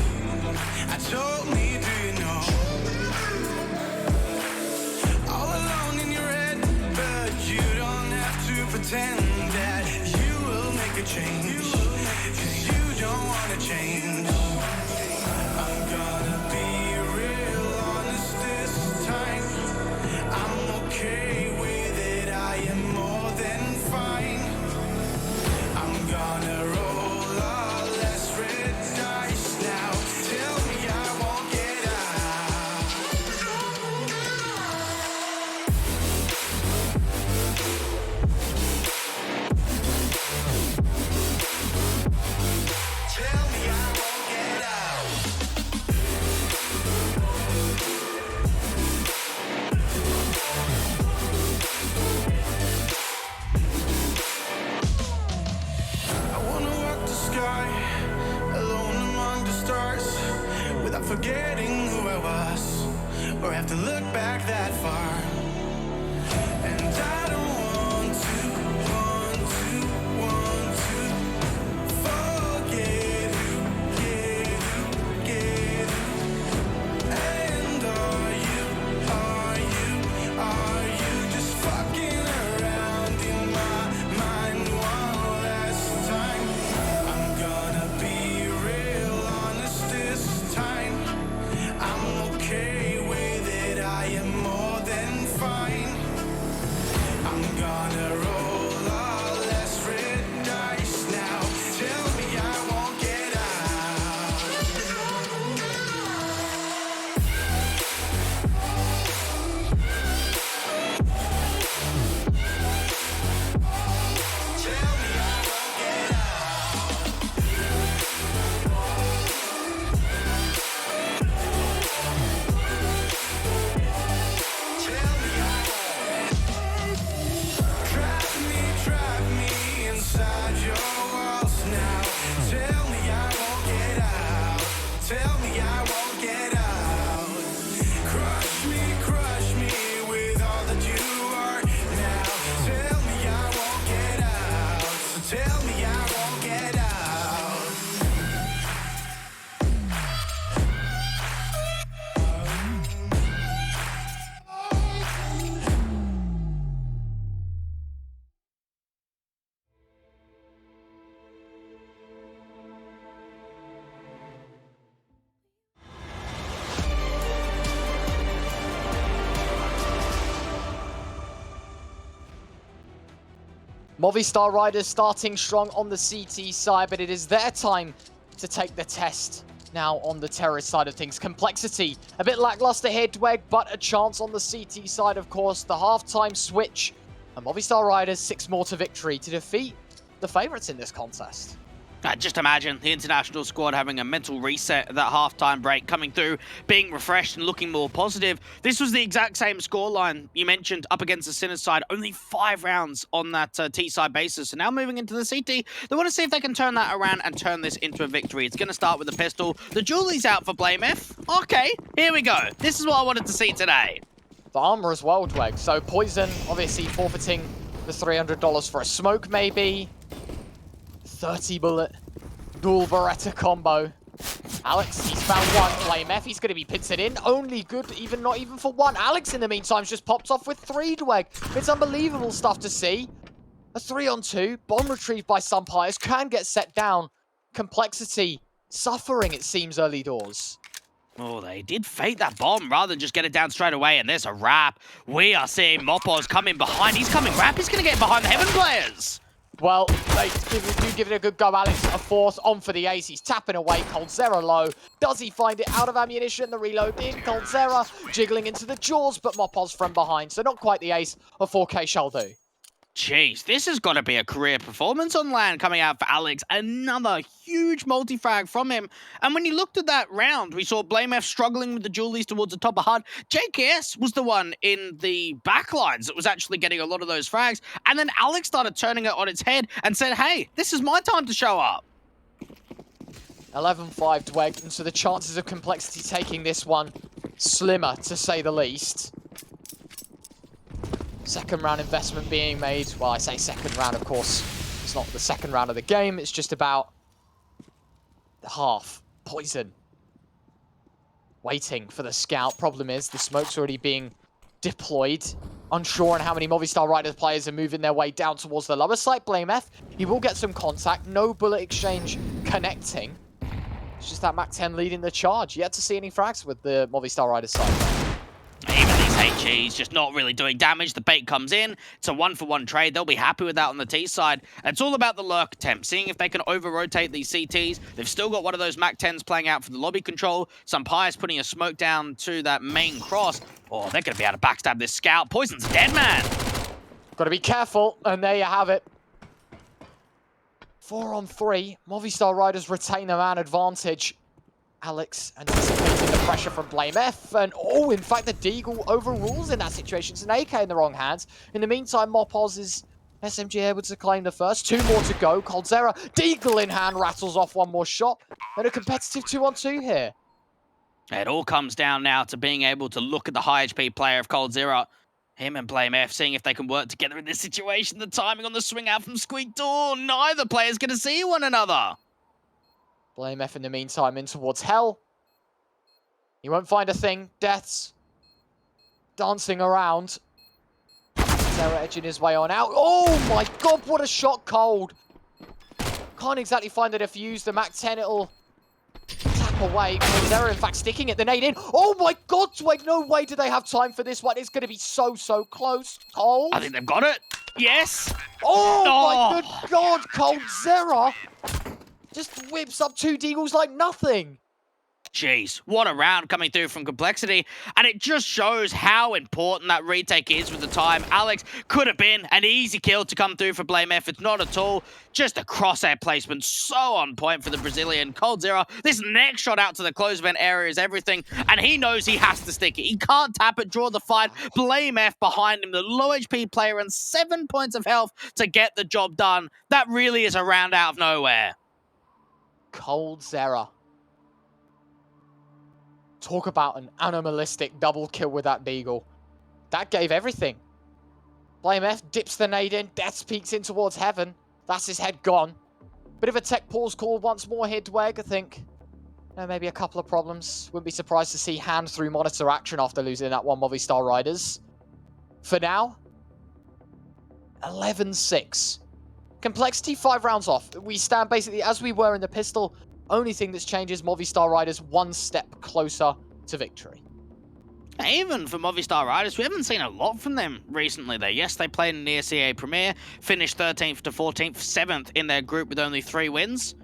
I told me, do you know? All alone in your head, but you don't have to pretend that you will make a change, 'cause you don't want to change. I'm gonna be real honest this time. I'm okay with it, I am more than fine. I'm gonna roll all less red dice now. Tell me I won't get out. Tell me I forgetting who I was, or have to look back that far. And I don't want to forget who, get who. And are you just fucking around in my mind one last time? I'm gonna be real honest this time. I'm okay with it, I am more than fine. I'm gonna roll all less red dice now. Tell me I won't get out. Tell me I won't get out. Tell me I trap me inside your walls now. Tell me I won't get out. Tell me I won't get out. Crush me with all that you are now. Tell me I won't get out. So tell me I won't get out. Movistar Riders starting strong on the CT side, but it is their time to take the test now on the terrorist side of things. Complexity, a bit lackluster here, Dweg, but a chance on the CT side, of course. The halftime switch, and Movistar Riders 6 more to victory to defeat the favourites in this contest. Just imagine the international squad having a mental reset at that halftime break, coming through, being refreshed and looking more positive. This was the exact same scoreline you mentioned up against the Sinners side. Only 5 rounds on that T-side basis. So now moving into the CT, they want to see if they can turn that around and turn this into a victory. It's going to start with the pistol. The Julie's out for Blame F. Okay, here we go. This is what I wanted to see today. The armor as well, Dweg. So Poison, obviously forfeiting the $300 for a smoke, maybe. 30 bullet, dual Beretta combo. Alex, he's found one. Blame F, he's going to be pitted in. Only good, not even for one. Alex, in the meantime, just popped off with 3, Dweg. It's unbelievable stuff to see. A 3-on-2, bomb retrieved by Sumpires, can get set down. Complexity, suffering, it seems, early doors. Oh, they did fake that bomb rather than just get it down straight away, and there's a wrap. We are seeing Mopoz come in behind. He's coming wrap. He's going to get behind the Heaven players. Well, they do give it a good go. Alex, a force on for the ace. He's tapping away. Coldzera low. Does he find it out of ammunition? The reload in. Coldzera jiggling into the jaws, but Mopoz from behind. So not quite the ace of 4K shall do. Jeez, this has got to be a career performance on land coming out for Alex. Another huge multi-frag from him. And when you looked at that round, we saw Blame F struggling with the Julies towards the top of HUD. JKS was the one in the backlines that was actually getting a lot of those frags. And then Alex started turning it on its head and said, hey, this is my time to show up. 11-5 Dweg, and so the chances of Complexity taking this one slimmer, to say the least. Second round investment being made. Well, I say second round, of course. It's not the second round of the game. It's just about the half. Poison. Waiting for the scout. Problem is, the smoke's already being deployed. Unsure on how many Movistar Riders players are moving their way down towards the lower site. Blame F. He will get some contact. No bullet exchange connecting. It's just that MAC-10 leading the charge. Yet to see any frags with the Movistar Riders side. Even these HEs just not really doing damage. The bait comes in. It's a 1-for-1 trade. They'll be happy with that on the T side. It's all about the lurk attempt, seeing if they can over-rotate these CTs. They've still got one of those MAC-10s playing out for the lobby control. Sumpires putting a smoke down to that main cross. Oh, they're going to be able to backstab this scout. Poison's dead, man. Got to be careful, and there you have it. 4-on-3. Movistar Riders retain a man advantage. Alex anticipating the pressure from Blame F, and oh, in fact, the Deagle overrules in that situation. It's an AK in the wrong hands. In the meantime, Mopoz is SMG able to claim the first. 2 more to go. Coldzera, Deagle in hand, rattles off one more shot, and a competitive 2-on-2 here. It all comes down now to being able to look at the high HP player of Cold Zero, him and Blame F, seeing if they can work together in this situation. The timing on the swing out from Squeak Door, neither player's going to see one another. Blame F in the meantime in towards Hell. He won't find a thing. Deaths dancing around. Zero edging his way on out. Oh my god, what a shot, Cold. Can't exactly find the defuse. The Mac 10, it'll tap away. Zero, in fact, sticking it. The nade in. Oh my god, Swag, no way do they have time for this one. It's going to be so close. Cold. I think they've got it. Yes. Oh my good god, Cold Zero just whips up 2 deagles like nothing. Jeez, what a round coming through from Complexity. And it just shows how important that retake is with the time. Alex could have been an easy kill to come through for Blame F. It's not at all. Just a crosshair placement so on point for the Brazilian. Cold Zero, this next shot out to the close event area is everything. And he knows he has to stick it. He can't tap it, draw the fight. Blame F behind him, the low HP player, and 7 points of health to get the job done. That really is a round out of nowhere. Cold Zero. Talk about an animalistic double kill with that deagle. That gave everything. Blame F dips the nade in. Death peeks in towards heaven. That's his head gone. Bit of a tech pause call once more here, Dweg, I think. Maybe a couple of problems. Wouldn't be surprised to see hand through monitor action after losing that one Movistar Riders. For now, 11-6. Complexity 5 rounds off. We stand basically as we were in the pistol. Only thing that's changed is Movistar Riders 1 step closer to victory. Even for Movistar Riders, we haven't seen a lot from them recently though. Yes, they played in the CA Premier, finished 13th to 14th, 7th in their group with only 3 wins.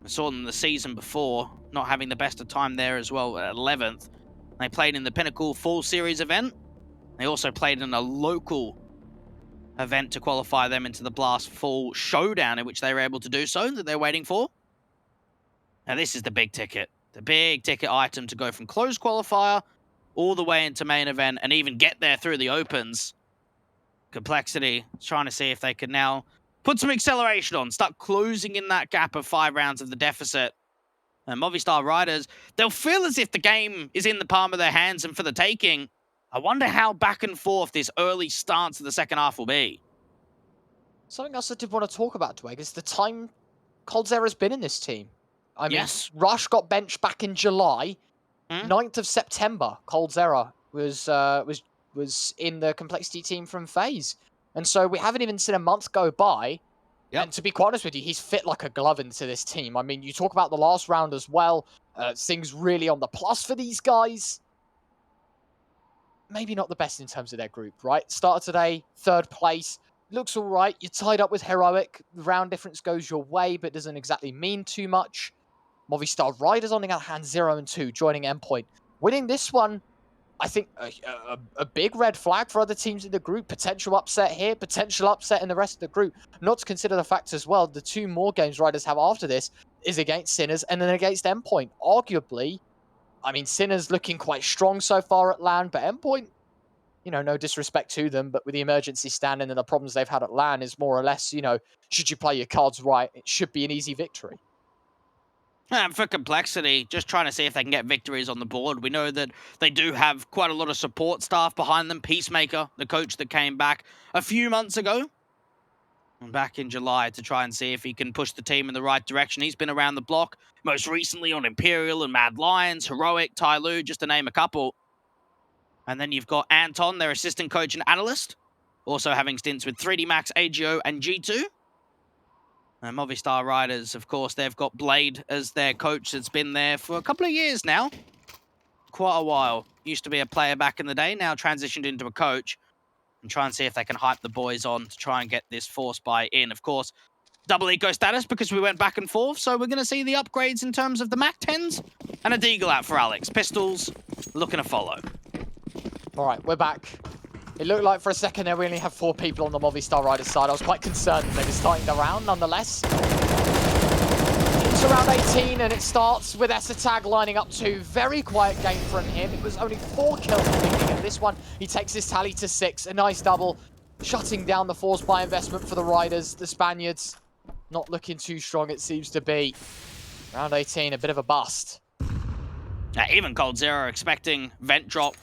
I saw them the season before, not having the best of time there as well at 11th. They played in the Pinnacle Fall Series event. They also played in a local event to qualify them into the Blast Fall Showdown, in which they were able to do so, that they're waiting for. Now this is the big ticket item to go from closed qualifier all the way into main event and even get there through the opens. Complexity trying to see if they can now put some acceleration on, start closing in that gap of 5 rounds of the deficit. And Movistar Riders, they'll feel as if the game is in the palm of their hands and for the taking. I wonder how back and forth this early stance of the second half will be. Something else I did want to talk about, Dweg, is the time Cold Zero's been in this team. I mean, yes. Rush got benched back in July. 9th of September, Cold Zero was in the Complexity team from FaZe. And so we haven't even seen a month go by. Yep. And to be quite honest with you, he's fit like a glove into this team. I mean, you talk about the last round as well. Things really on the plus for these guys. Maybe not the best in terms of their group, right? Started today, 3rd place. Looks all right. You're tied up with Heroic. The round difference goes your way, but doesn't exactly mean too much. Movistar Riders on the other hand, 0 and 2, joining Endpoint. Winning this one, I think a big red flag for other teams in the group. Potential upset here, potential upset in the rest of the group. Not to consider the fact as well, the 2 more games Riders have after this is against Sinners and then against Endpoint. Arguably, I mean, Sinners looking quite strong so far at LAN, but Endpoint, you know, no disrespect to them, but with the emergency standing and the problems they've had at LAN is more or less, you know, should you play your cards right, it should be an easy victory. And for Complexity, just trying to see if they can get victories on the board. We know that they do have quite a lot of support staff behind them. Peacemaker, the coach that came back a few months ago, back in July, to try and see if he can push the team in the right direction. He's been around the block, most recently on Imperial and Mad Lions, Heroic, Tai Lu, just to name a couple. And then you've got Anton, their assistant coach and analyst, also having stints with 3D Max, AGO, and G2. And Movistar Riders, of course, they've got Blade as their coach that's been there for a couple of years now. Quite a while. Used to be a player back in the day, now transitioned into a coach. And try and see if they can hype the boys on to try and get this force buy in. Of course, double eco status because we went back and forth. So we're going to see the upgrades in terms of the Mac 10s and a deagle out for Alex. Pistols looking to follow. All right, we're back. It looked like for a second there we only have 4 people on the Movistar Riders side. I was quite concerned they were starting the round nonetheless. Into round 18 and it starts with Esatag lining up 2. Very quiet game from him. It was only 4 kills at the beginning of this one. He takes his tally to 6. A nice double, shutting down the force buy investment for the Riders. The Spaniards not looking too strong it seems to be. Round 18, a bit of a bust. Even Cold Zero expecting vent drop,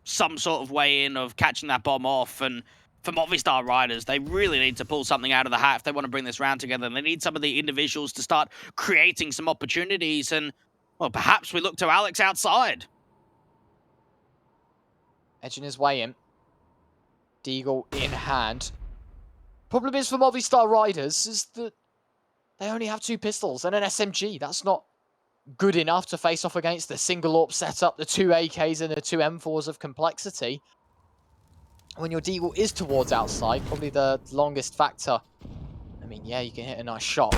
some sort of way in of catching that bomb off. And for Movistar Riders, they really need to pull something out of the hat if they want to bring this round together. And they need some of the individuals to start creating some opportunities. And, well, perhaps we look to Alex outside. Edging his way in. Deagle in hand. Problem is for Movistar Riders is that they only have 2 pistols and an SMG. That's not good enough to face off against the single AWP setup, the 2 AKs and the 2 M4s of complexity. When your Deagle is towards outside, probably the longest factor. I mean, yeah, you can hit a nice shot.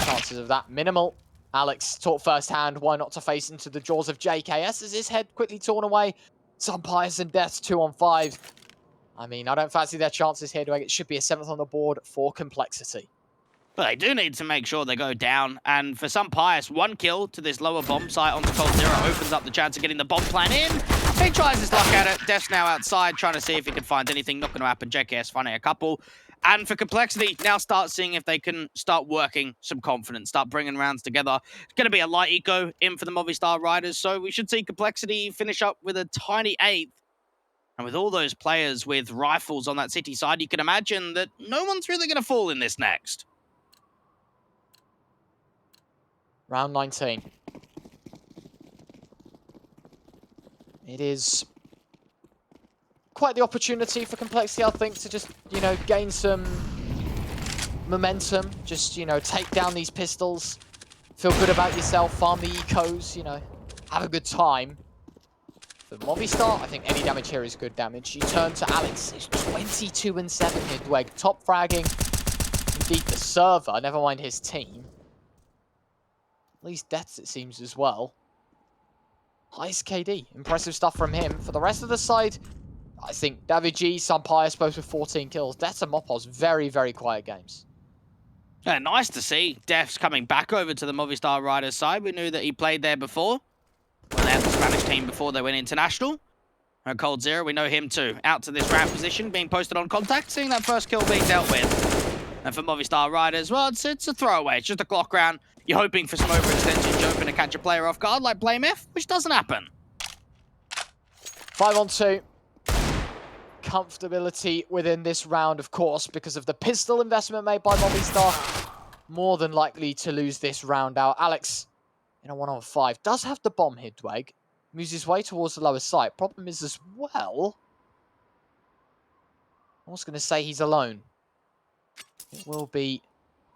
Chances of that minimal. Alex taught firsthand why not to face into the jaws of JKS as his head quickly torn away. Some Pious and Deaths 2 on 5. I mean, I don't fancy their chances here. It should be a 7th on the board for complexity. But they do need to make sure they go down. And for some Pious, 1 kill to this lower bomb site onto Cold Zero opens up the chance of getting the bomb plan in. He tries his luck at it. Death's now outside trying to see if he can find anything. Not going to happen. JKS finding a couple. And for complexity, now start seeing if they can start working some confidence, start bringing rounds together. It's going to be a light eco in for the Movistar Riders. So we should see complexity finish up with a tiny 8th. And with all those players with rifles on that city side, you can imagine that no one's really going to fall in this next. Round 19. It is quite the opportunity for complexity, I think, to just, gain some momentum. Just, take down these pistols. Feel good about yourself, farm the ecos, have a good time. For Movistar, I think any damage here is good damage. You turn to Alex. It's 22 and 7 here, Dweg. Top fragging. Indeed, the server, never mind his team. At least deaths, it seems, as well. Highest KD. Impressive stuff from him. For the rest of the side, I think David G, some Pious, both with 14 kills. Deaths and Mopos, very, very quiet games. Yeah, nice to see Deaths coming back over to the Movistar Riders side. We knew that he played there before. Well, they had the Spanish team before they went international. And Cold Zero, we know him too. Out to this ramp position, being posted on contact, seeing that first kill being dealt with. And for Movistar Riders, well, it's a throwaway. It's just a clock round. You're hoping for some overextension, jumping to catch a player off guard like Blame F, which doesn't happen. 5 on 2. Comfortability within this round, of course, because of the pistol investment made by Movistar. More than likely to lose this round out. Alex, in a 1 on 5, does have the bomb here, Dweg. Moves his way towards the lower site. Problem is as well, I was going to say he's alone. It will be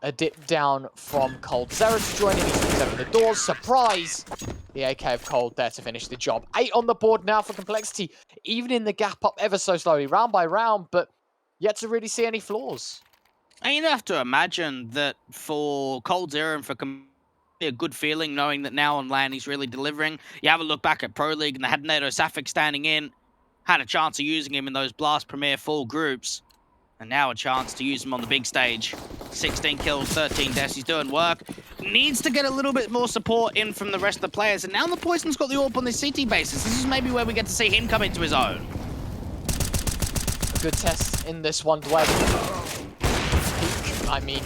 a dip down from Cold Zero to join him. He's open the doors. Surprise! The AK of Cold there to finish the job. 8 on the board now for complexity. Even in the gap up ever so slowly, round by round, but yet to really see any flaws. And you'd have to imagine that for Cold Zero and for a good feeling knowing that now on LAN he's really delivering. You have a look back at Pro League and they had Nato Safik standing in. Had a chance of using him in those Blast Premier Fall groups. And now a chance to use him on the big stage. 16 kills, 13 deaths. He's doing work. Needs to get a little bit more support in from the rest of the players. And now the Poison's got the AWP on this CT basis. This is maybe where we get to see him come into his own. A good test in this one, Dwayne. I mean,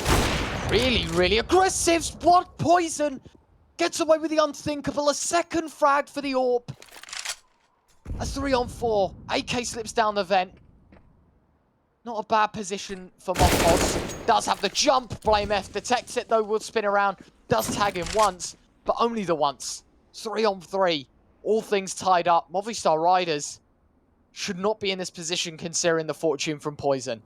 really, really aggressive. What Poison gets away with the unthinkable. A second frag for the AWP. A 3 on 4. AK slips down the vent. Not a bad position for Mopos. Does have the jump. Blame F detects it though, will spin around. Does tag him once, but only the once. 3 on 3. All things tied up. Movistar Riders should not be in this position considering the fortune from Poison.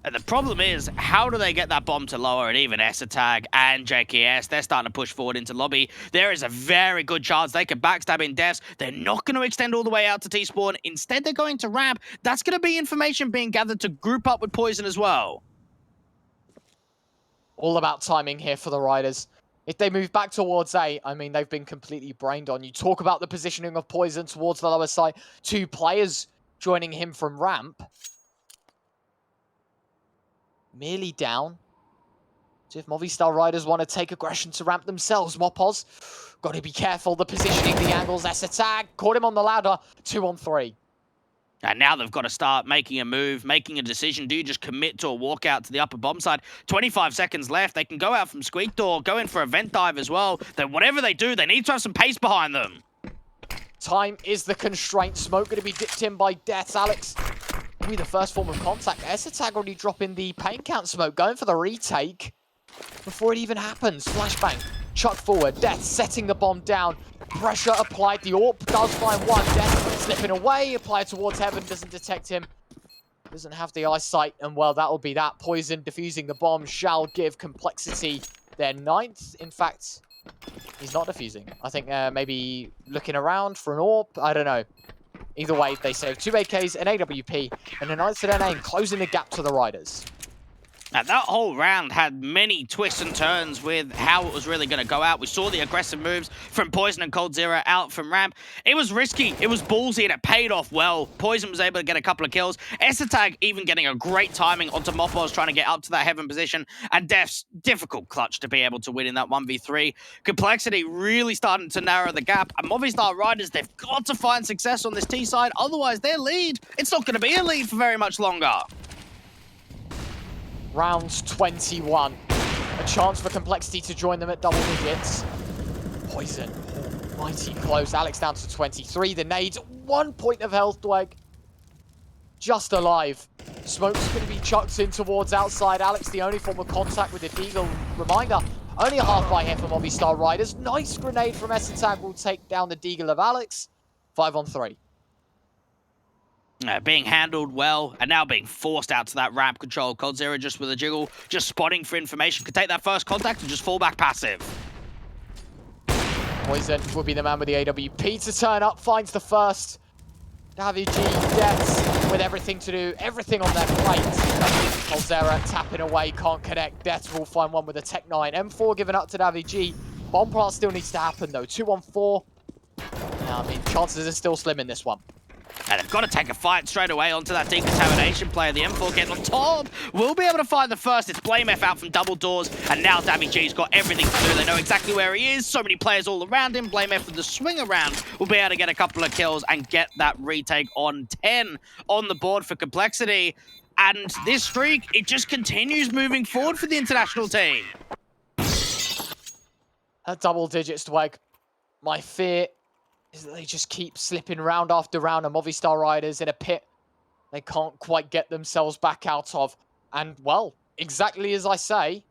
And the problem is, how do they get that bomb to lower it? Even Esatag and JKS, they're starting to push forward into lobby. There is a very good chance they could backstab in deaths. They're not going to extend all the way out to T-spawn. Instead, they're going to ramp. That's going to be information being gathered to group up with Poison as well. All about timing here for the Riders. If they move back towards A, I mean, they've been completely brained on. You talk about the positioning of Poison towards the lower side. 2 players joining him from ramp. Merely down. So if Movistar Riders want to take aggression to ramp themselves, Mopos, got to be careful. The positioning, the angles, Esatag, caught him on the ladder. 2 on 3. And now they've got to start making a move, making a decision. Do you just commit to a walkout to the upper bomb side? 25 seconds left. They can go out from Squeak Door, go in for a vent dive as well. Then whatever they do, they need to have some pace behind them. Time is the constraint. Smoke going to be dipped in by Death. Alex will be the first form of contact. Esatag already dropping the pain count. Smoke going for the retake before it even happens. Flashbang, chuck forward. Death setting the bomb down. Pressure applied. The AWP does find one. Death slipping away. Applied towards Heaven. Doesn't detect him. Doesn't have the eyesight. And well, that'll be that. Poison defusing the bomb shall give Complexity their 9th. In fact, he's not defusing. I think maybe looking around for an AWP. I don't know. Either way, they save 2 AKs, an AWP, and a 9th to their name, closing the gap to the Riders. Now, that whole round had many twists and turns with how it was really going to go out. We saw the aggressive moves from Poison and coldzera out from ramp. It was risky, it was ballsy, and it paid off well. Poison was able to get a couple of kills. Esatag even getting a great timing onto Mopoz, trying to get up to that Heaven position. And Def's difficult clutch to be able to win in that 1v3. Complexity really starting to narrow the gap. And Movistar Riders, they've got to find success on this T side. Otherwise, their lead, it's not going to be a lead for very much longer. Round 21. A chance for Complexity to join them at double digits. Poison. Oh, mighty close. Alex down to 23. The nades. 1 point of health, Dweg. Just alive. Smoke's going to be chucked in towards outside. Alex, the only form of contact with the Deagle. Reminder, only a half by here for Movistar Riders. Nice grenade from Esatag will take down the Deagle of Alex. 5 on 3. Being handled well, and now being forced out to that ramp control. coldzera just with a jiggle, just spotting for information. Could take that first contact and just fall back passive. Poison will be the man with the AWP to turn up. Finds the first. Davy G, Deaths with everything to do, everything on their plate. coldzera tapping away, can't connect. Deaths will find one with a Tech 9. M4 given up to Davy G. Bomb plant still needs to happen though. 2 on 4. I mean, chances are still slim in this one. And they've got to take a fight straight away onto that decontamination player. The M4 getting on top. We'll be able to find the first. It's Blame F out from double doors. And now Davy G's got everything to do. They know exactly where he is. So many players all around him. Blame F with the swing around will be able to get a couple of kills and get that retake on 10 on the board for Complexity. And this streak, it just continues moving forward for the international team. At double digits, Dweg. My fear is that they just keep slipping round after round, and Movistar Riders in a pit they can't quite get themselves back out of. And, well, exactly as I say,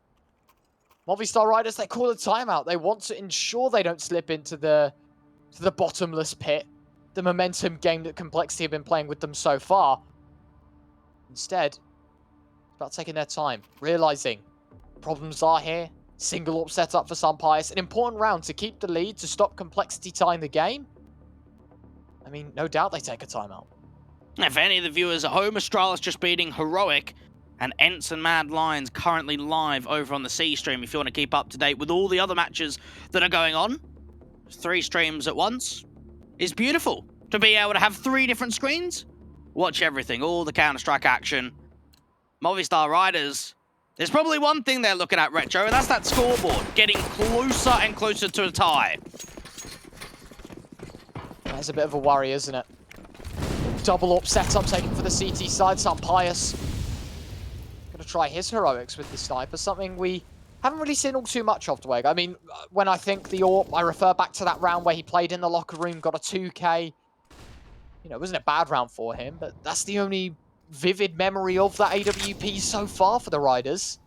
Movistar Riders, they call a timeout. They want to ensure they don't slip into the bottomless pit, the momentum game that Complexity have been playing with them so far. Instead, it's about taking their time, realizing problems are here. Single AWP set up for Sunpius. An important round to keep the lead, to stop Complexity tying the game. I mean, no doubt they take a timeout. If any of the viewers at home, Astralis just beating Heroic, and Ents and Mad Lions currently live over on the C stream if you want to keep up to date with all the other matches that are going on. 3 streams at once is beautiful. To be able to have 3 different screens, watch everything, all the Counter-Strike action. Movistar Riders, there's probably one thing they're looking at, Retro, and that's that scoreboard, getting closer and closer to a tie. That's a bit of a worry, isn't it? Double AWP setup taken for the CT side. Sunpius gonna try his heroics with the sniper, something we haven't really seen all too much of, Dweg. I mean, when I think the AWP, I refer back to that round where he played in the locker room, got a 2K. You know, it wasn't a bad round for him, but that's the only vivid memory of that AWP so far for the Riders.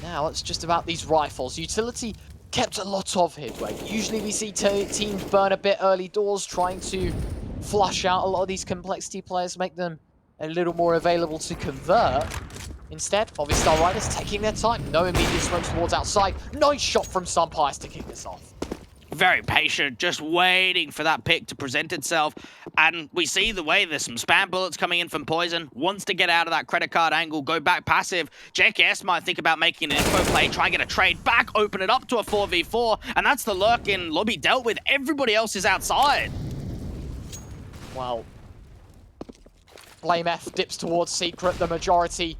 Now it's just about these rifles. Utility kept a lot of here, Dwayne. Usually we see teams burn a bit early doors, trying to flush out a lot of these Complexity players, make them a little more available to convert. Instead, Movistar Riders taking their time. No immediate smokes towards outside. Nice shot from Sunpius to kick this off. Very patient, just waiting for that pick to present itself. And we see the way there's some spam bullets coming in from Poison. Wants to get out of that credit card angle, go back passive. JKS might think about making an info play, try and get a trade back, open it up to a 4v4. And that's the lurk in lobby dealt with. Everybody else is outside. Well, Blame F dips towards Secret. The majority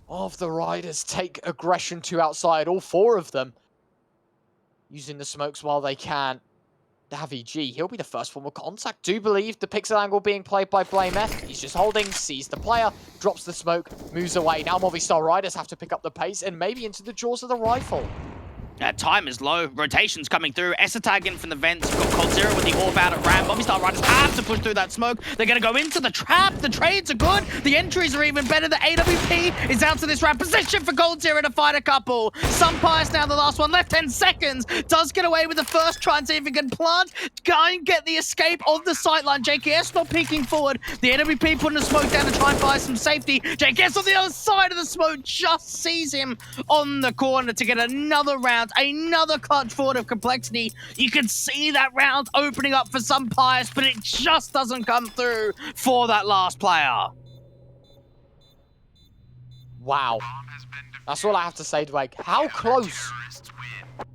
of the Riders take aggression to outside, all 4 of them. Using the smokes while they can. Davy G, he'll be the first form of contact. Do believe the pixel angle being played by Blame F. He's just holding, sees the player, drops the smoke, moves away. Now Movistar Riders have to pick up the pace and maybe into the jaws of the rifle. Time is low. Rotation's coming through. Essa tag in from the vents. You've got Cold Zero with the orb out at ramp. Movistar Riders have to push through that smoke. They're going to go into the trap. The trades are good. The entries are even better. The AWP is out to this ramp position for Cold Zero to fight a couple. Sunpire's now the last one. Left 10 seconds. Does get away with the first try and see if he can plant. Go and get the escape of the sightline. JKS not peeking forward. The AWP putting the smoke down to try and buy some safety. JKS on the other side of the smoke just sees him on the corner to get another round. Another clutch forward of complexity. You can see that round opening up for some players, but it just doesn't come through for that last player. Wow. That's all I have to say, Dwayne. How close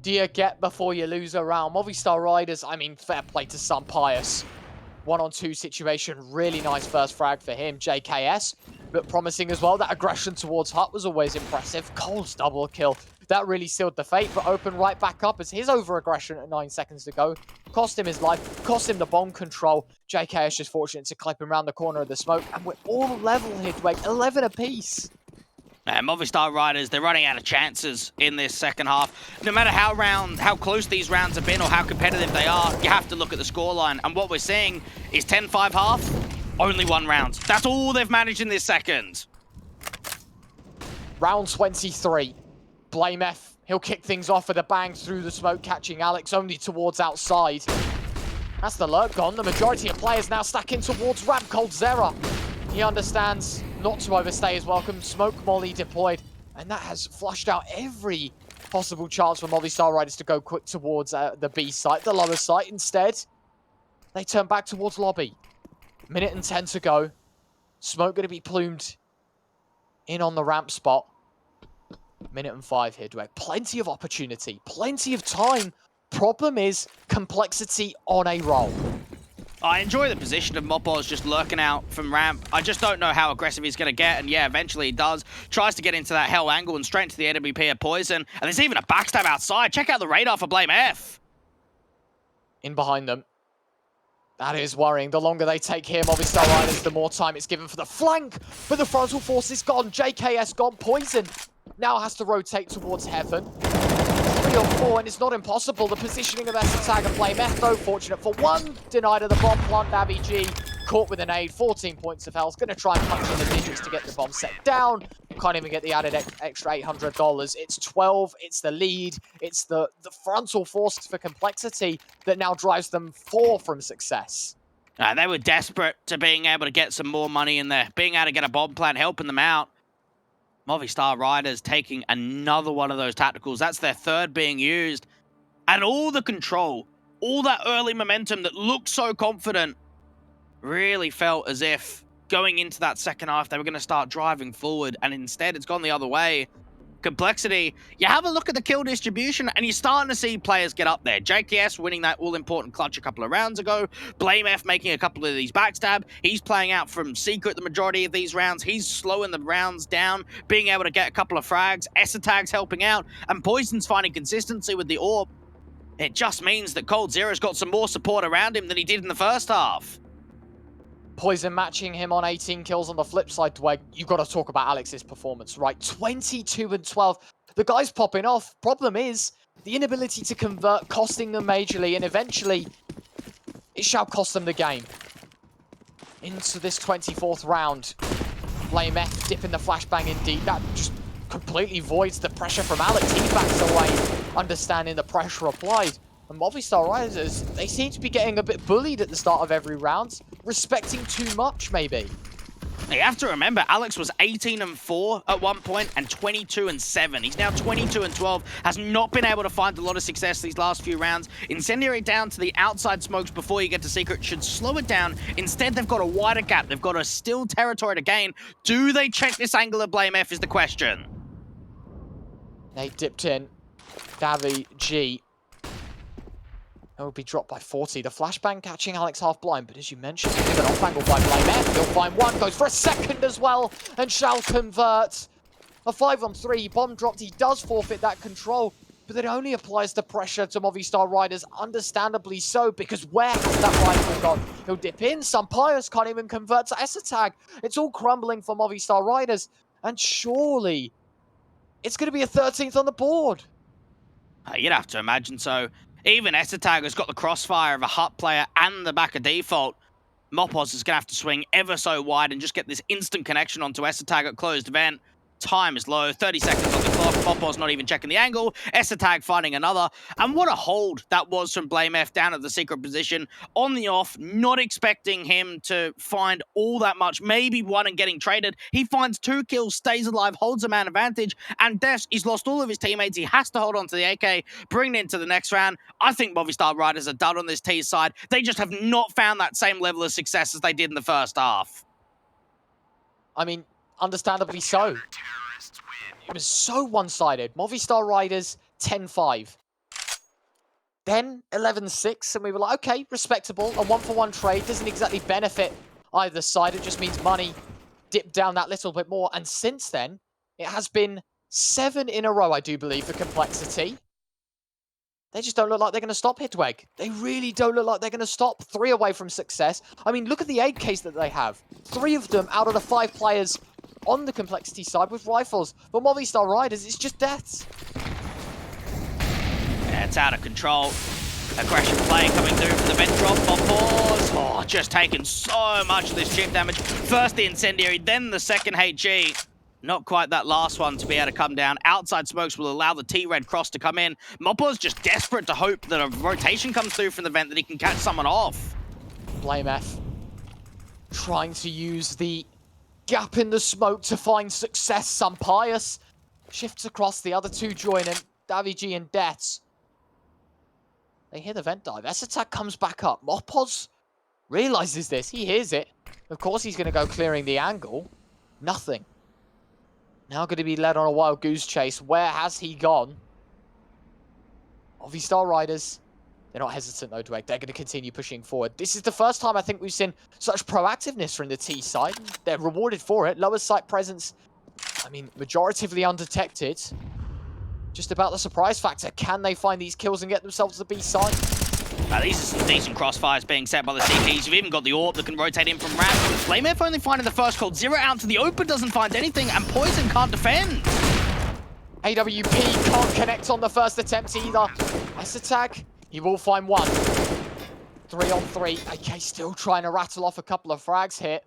do you get before you lose a round? Movistar Riders, I mean, fair play to Sun Pius. 1-on-2 situation, really nice first frag for him. JKS, but promising as well. That aggression towards Hut was always impressive. Cole's double kill. That really sealed the fate, but open right back up as his over-aggression at 9 seconds to go. Cost him his life, cost him the bomb control. JKS just fortunate to clip him around the corner of the smoke, and we're all level here, Dwayne. 11 apiece. Movistar Riders, they're running out of chances in this second half. No matter how close these rounds have been or how competitive they are, you have to look at the scoreline. And what we're seeing is 10-5 half, only one round. That's all they've managed in this second. Round 23. Blame F. He'll kick things off with a bang through the smoke, catching Alex only towards outside. That's the lurk gone. The majority of players now stacking towards ramp. Cold Zera. He understands not to overstay his welcome. Smoke molly deployed. And that has flushed out every possible chance for Movistar Riders to go quick towards the B site, the lower site. Instead, they turn back towards lobby. Minute and 10 to go. Smoke going to be plumed in on the ramp spot. Minute and 5 here, Dwayne. Plenty of opportunity, plenty of time. Problem is complexity on a roll. I enjoy the position of Mopoz just lurking out from ramp. I just don't know how aggressive he's going to get, and yeah, eventually he does. Tries to get into that hell angle and straight into the AWP of Poison, and there's even a backstab outside. Check out the radar for Blame F. In behind them. That is worrying. The longer they take here, Movistar Riders, the more time it's given for the flank. But the frontal force is gone. JKS gone. Poison now has to rotate towards Heaven. 3 or 4, and it's not impossible. The positioning of Tag and Blame F, though, fortunate for one. Denied of the bomb plant. Navi G caught with an aid. 14 points of health. Going to try and punch in the digits to get the bomb set down. Can't even get the added extra $800. It's 12. It's the lead. It's the frontal force for complexity that now drives them 4 from success. They were desperate to being able to get some more money in there. Being able to get a bomb plant, helping them out. Movistar Riders taking another one of those tacticals. That's their third being used. And all the control, all that early momentum that looked so confident, really felt as if going into that second half, they were going to start driving forward. And instead, it's gone the other way. Complexity, you have a look at the kill distribution and you're starting to see players get up there. JKS winning that all-important clutch a couple of rounds ago. Blame F making a couple of these backstab. He's playing out from secret the majority of these rounds. He's slowing the rounds down, being able to get a couple of frags. Essa Tag's helping out, and Poison's finding consistency with the orb. It just means that Cold Zero's got some more support around him than he did in the first half. Poison matching him on 18 kills on the flip side, Dweg. You've got to talk about Alex's performance, right? 22 and 12. The guy's popping off. Problem is, the inability to convert costing them majorly, and eventually, it shall cost them the game. Into this 24th round. Blame F dipping the flashbang indeed. That just completely voids the pressure from Alex. He backs away, understanding the pressure applied. And Movistar Riders, they seem to be getting a bit bullied at the start of every round. Respecting too much, maybe. You have to remember, Alex was 18 and 4 at one point and 22 and 7. He's now 22 and 12, has not been able to find a lot of success these last few rounds. Incendiary down to the outside smokes before you get to Secret should slow it down. Instead, they've got a wider gap. They've got a still territory to gain. Do they check this angle of Blame F is the question. They dipped in. Davi G. It will be dropped by 40. The flashbang catching Alex half blind, but as you mentioned, an off angle by Blame F. He'll find one, goes for a second as well, and shall convert. A 5-on-3, bomb dropped. He does forfeit that control, but it only applies the pressure to Movistar Riders, understandably so, because where has that rifle gone? He'll dip in. Some Pius can't even convert to Essa Tag. It's all crumbling for Movistar Riders, and surely it's going to be a 13th on the board. You'd have to imagine so. Even Essetag has got the crossfire of a Hut player and the back of default. Mopos is going to have to swing ever so wide and just get this instant connection onto Essetag at closed vent. Time is low, 30 seconds on the clock. Mopos not even checking the angle. Essetag finding another. And what a hold that was from BlameF down at the secret position. On the off, not expecting him to find all that much. Maybe one and getting traded. He finds 2 kills, stays alive, holds a man advantage. And Defs, he's lost all of his teammates. He has to hold on to the AK, bring it into the next round. I think Movistar Riders are done on this T side. They just have not found that same level of success as they did in the first half. I mean, understandably so. It was so one-sided. Movistar Riders 10-5. Then 11-6, and we were like, okay, respectable. A 1-for-1 trade doesn't exactly benefit either side. It just means money dipped down that little bit more. And since then, it has been 7 in a row, I do believe, for Complexity. They just don't look like they're going to stop, Hitweg. They really don't look like they're going to stop. 3 away from success. I mean, look at the 8Ks that they have. 3 of them out of the 5 players on the Complexity side with rifles. But Movistar Riders, it's just deaths. Yeah, it's out of control. Aggression play coming through for the vent drop. Pause. Oh, just taking so much of this chip damage. First the incendiary, then the second HG. Not quite that last one to be able to come down. Outside smokes will allow the T-Red cross to come in. Moppo's just desperate to hope that a rotation comes through from the vent that he can catch someone off. BlameF trying to use the gap in the smoke to find success. Sampius shifts across, the other 2 join him. Davy and Deaths. They hear the vent dive. Essetag comes back up. Mopos realizes this. He hears it. Of course he's going to go clearing the angle. Nothing. Now going to be led on a wild goose chase. Where has he gone? Movistar Riders. They're not hesitant though, Dweg. They're going to continue pushing forward. This is the first time I think we've seen such proactiveness from the T side. They're rewarded for it. Lower site presence, I mean, majoritively undetected. Just about the surprise factor. Can they find these kills and get themselves to the B side? These are some decent crossfires being set by the CKs. You've even got the AWP that can rotate in from ramp. BlameF only finding the first cold. Zero out to the open, doesn't find anything, and Poison can't defend. AWP can't connect on the first attempt either. Essetag, he will find 1. 3 on 3. AK still trying to rattle off a couple of frags here.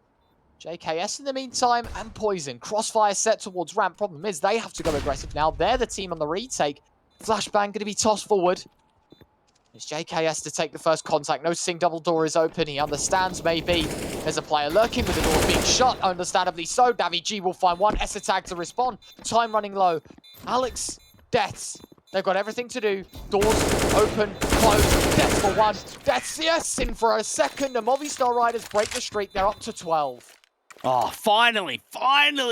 JKS in the meantime, and Poison. Crossfire set towards ramp. Problem is, they have to go aggressive now. They're the team on the retake. Flashbang going to be tossed forward. It's JKS to take the first contact. No Sing double door is open. He understands maybe there's a player lurking with the door being shut. Understandably so. Davy G will find 1. Essetag to respond. Time running low. Alex, Deaths. They've got everything to do. Doors open, close. Deaths for 1. Deaths, yes, in for a second. The Movistar Riders break the streak. They're up to 12. Oh, finally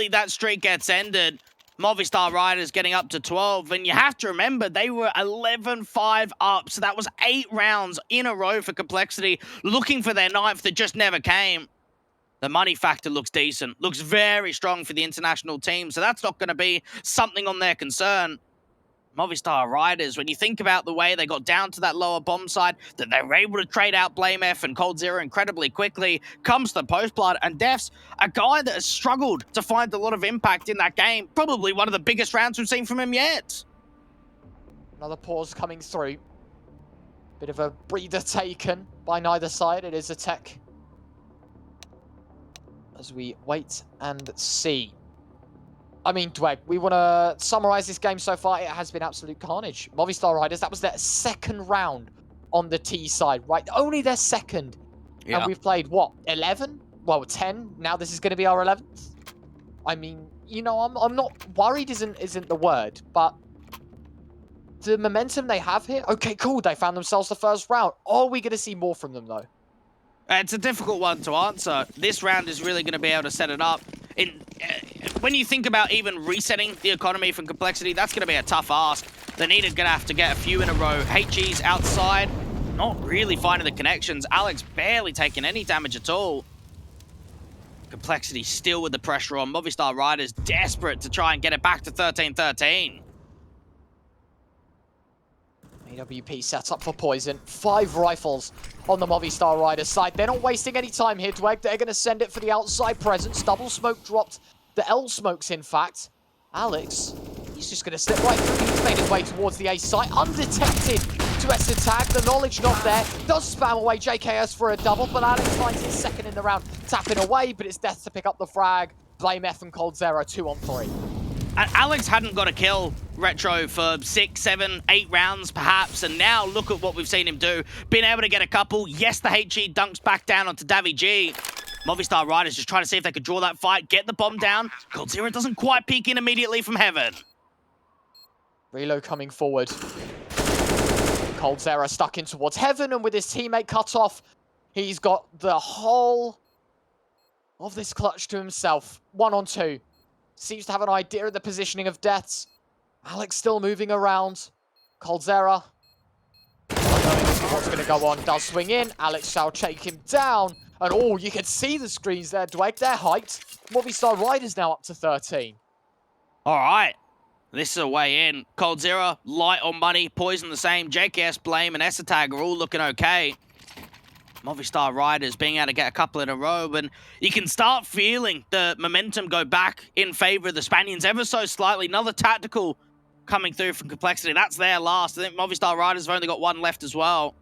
that streak gets ended. Movistar Riders getting up to 12, and you have to remember they were 11-5 up, so that was 8 rounds in a row for Complexity, looking for their 9th that just never came. The money factor looks decent, looks very strong for the international team, so that's not going to be something on their concern. Movistar Riders, when you think about the way they got down to that lower bomb side, that they were able to trade out BlameF and Cold Zero incredibly quickly, comes the post-blood, and Defs, a guy that has struggled to find a lot of impact in that game, probably one of the biggest rounds we've seen from him yet. Another pause coming through. Bit of a breather taken by neither side. It is a tech. As we wait and see. I mean, Dweg, we want to summarize this game so far. It has been absolute carnage. Movistar Riders, that was their 2nd round on the T side, right? Only their 2nd. Yeah. And we've played, what, 11? Well, 10. Now this is going to be our 11th. I mean, you know, I'm not worried isn't the word, but the momentum they have here, okay, cool. They found themselves the first round. Are we going to see more from them, though? It's a difficult one to answer. This round is really going to be able to set it up. When you think about even resetting the economy from Complexity, that's going to be a tough ask. They're going to have to get a few in a row. HG's outside, not really finding the connections. Alex barely taking any damage at all. Complexity still with the pressure on. Movistar Riders desperate to try and get it back to 13-13. AWP set up for Poison. 5 rifles on the Movistar Riders side. They're not wasting any time here, Dweg. They're going to send it for the outside presence. Double smoke dropped. The L smokes, in fact. Alex He's just going to slip right through. He's made his way towards the A site. Undetected to S-Tag. The knowledge not there. Does spam away JKS for a double, but Alex finds his second in the round. Tapping away, but it's Death to pick up the frag. Blame F and coldzera 2-on-3. Alex hadn't got a kill, Retro, for 6, 7, 8 rounds perhaps, and now look at what we've seen him do. Been able to get a couple. Yes, the HG dunks back down onto Davy G. Movistar Riders just trying to see if they could draw that fight, get the bomb down. coldzera doesn't quite peek in immediately from heaven. Relo coming forward. coldzera stuck in towards heaven, and with his teammate cut off, he's got the whole of this clutch to himself. 1-on-2. Seems to have an idea of the positioning of deaths. Alex still moving around. coldzera, not knowing what's going to go on, does swing in. Alex shall take him down. And oh, you can see the screens there, Dweg. They're hyped. Movistar Riders now up to 13. All right. This is a way in. coldzera, light on money. Poison the same. JKS, Blame, and S-Tag are all looking okay. Movistar Riders being able to get a couple in a row, and you can start feeling the momentum go back in favor of the Spaniards ever so slightly. Another tactical coming through from Complexity. That's their last. I think Movistar Riders have only got one left as well.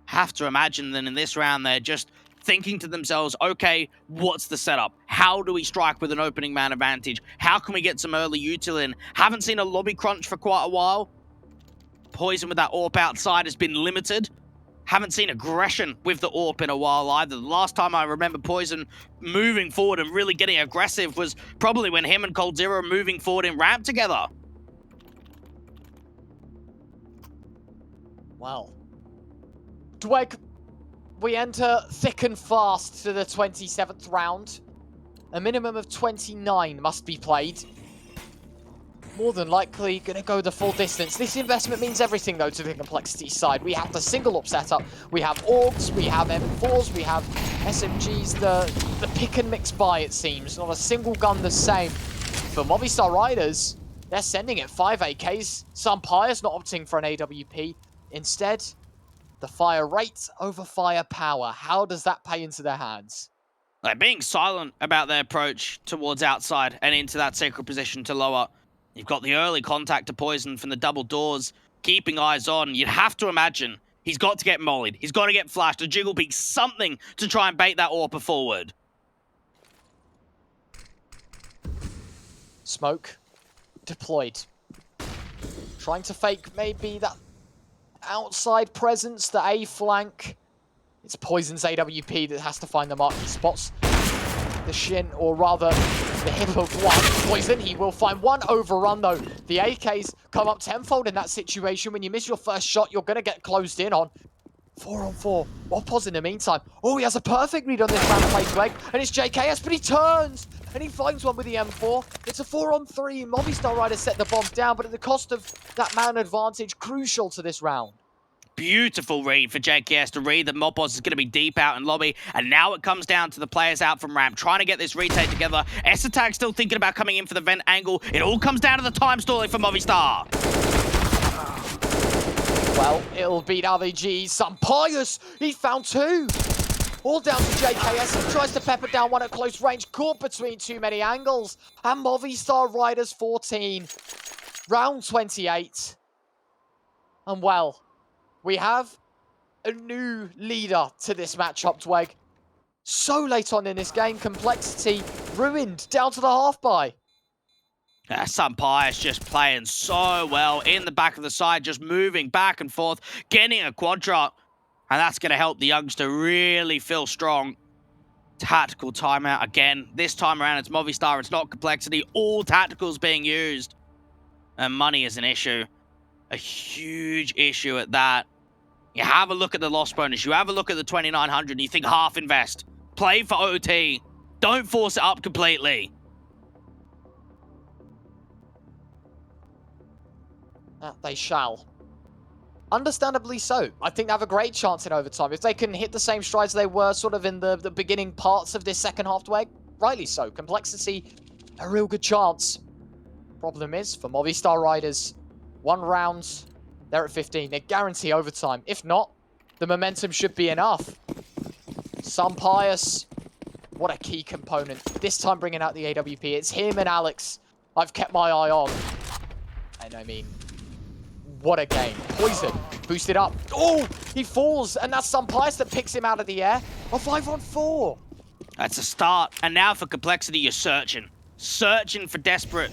Have to imagine that in this round they're just thinking to themselves, okay, what's the setup? How do we strike with an opening man advantage? How can we get some early util in? Haven't seen a lobby crunch for quite a while. Poison with that AWP outside has been limited. Haven't seen aggression with the AWP in a while either. The last time I remember Poison moving forward and really getting aggressive was probably when him and coldzera were moving forward in ramp together. Well, Dweg, we enter thick and fast to the 27th round. A minimum of 29 must be played. More than likely going to go the full distance. This investment means everything, though, to the Complexity side. We have the single-up setup. We have AUGs, we have M4s, we have SMGs. The pick and mix buy, it seems. Not a single gun the same. For Movistar Riders, they're sending it 5 AKs. Some Pious not opting for an AWP. Instead, the fire rate over fire power. How does that pay into their hands? They're being silent about their approach towards outside and into that sacred position to lower. You've got the early contact to Poison from the double doors, keeping eyes on. You'd have to imagine he's got to get mollied. He's got to get flashed, a jiggle peek, something to try and bait that AWP forward. Smoke deployed. Trying to fake maybe that outside presence, the A flank. It's Poison's AWP that has to find the mark. He spots the shin, or rather the hip of one. Poison, he will find one overrun though. The AKs come up tenfold in that situation. When you miss your first shot, you're going to get closed in on. 4-on-4. Wapos in the meantime. Oh, he has a perfect read on this round play Dweg, and it's JKS, but he turns and he finds one with the M4. It's a 4-on-3. Movistar Riders set the bomb down, but at the cost of that man advantage, crucial to this round. Beautiful read for JKS to read that Mopos is going to be deep out in lobby, and now it comes down to the players out from ramp trying to get this retake together. S-Tag still thinking about coming in for the vent angle. It all comes down to the time stalling for Movistar. Well, it'll beat RVG. Some Pious. He found 2. All down to JKS. He tries to pepper down one at close range. Caught between too many angles. And Movistar Riders 14. Round 28. And well, we have a new leader to this matchup, Dweg. So late on in this game, Complexity ruined down to the half by. Some Pious just playing so well in the back of the side, just moving back and forth, getting a quadra. And that's going to help the youngster really feel strong. Tactical timeout again. This time around, it's Movistar. It's not Complexity. All tacticals being used. And money is an issue. A huge issue at that. You have a look at the loss bonus. You have a look at the 2,900 and you think half invest. Play for OT. Don't force it up completely. They shall. Understandably so. I think they have a great chance in overtime. If they can hit the same strides they were sort of in the beginning parts of this second half, Dweg, rightly so. Complexity, a real good chance. Problem is, for Movistar Riders, 1 round, they're at 15. They guarantee overtime. If not, the momentum should be enough. Some Pious, what a key component. This time bringing out the AWP. It's him and Alex I've kept my eye on. And I mean, what a game. Poison, boosted up. Oh, he falls, and that's Sunpius that picks him out of the air. A 5-on-4. That's a start. And now for Complexity, you're searching. Searching for desperate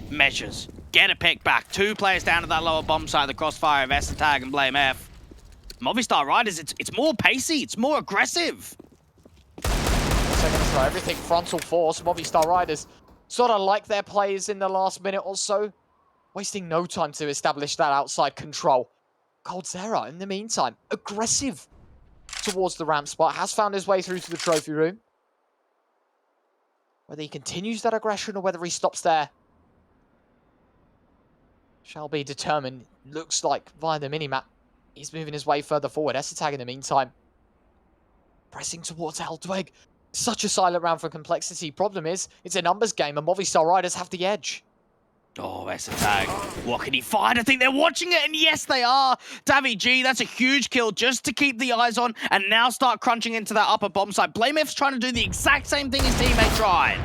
measures. Get a pick back. 2 players down to that lower bomb side of the crossfire of Tag and Blame F. Movistar Riders, it's more pacey. It's more aggressive. So they're going to throw everything frontal force. Movistar Riders sort of like their players in the last minute or so. Wasting no time to establish that outside control. coldzera, in the meantime, aggressive towards the ramp spot. Has found his way through to the trophy room. Whether he continues that aggression or whether he stops there shall be determined. Looks like via the minimap, he's moving his way further forward. Tag in the meantime, pressing towards Eldweg. Such a silent round for Complexity. Problem is, it's a numbers game and Movistar Riders have the edge. Oh, Tag. What can he find? I think they're watching it, and yes, they are. Davy G, that's a huge kill just to keep the eyes on and now start crunching into that upper bomb side. BlameF's trying to do the exact same thing his teammate tried.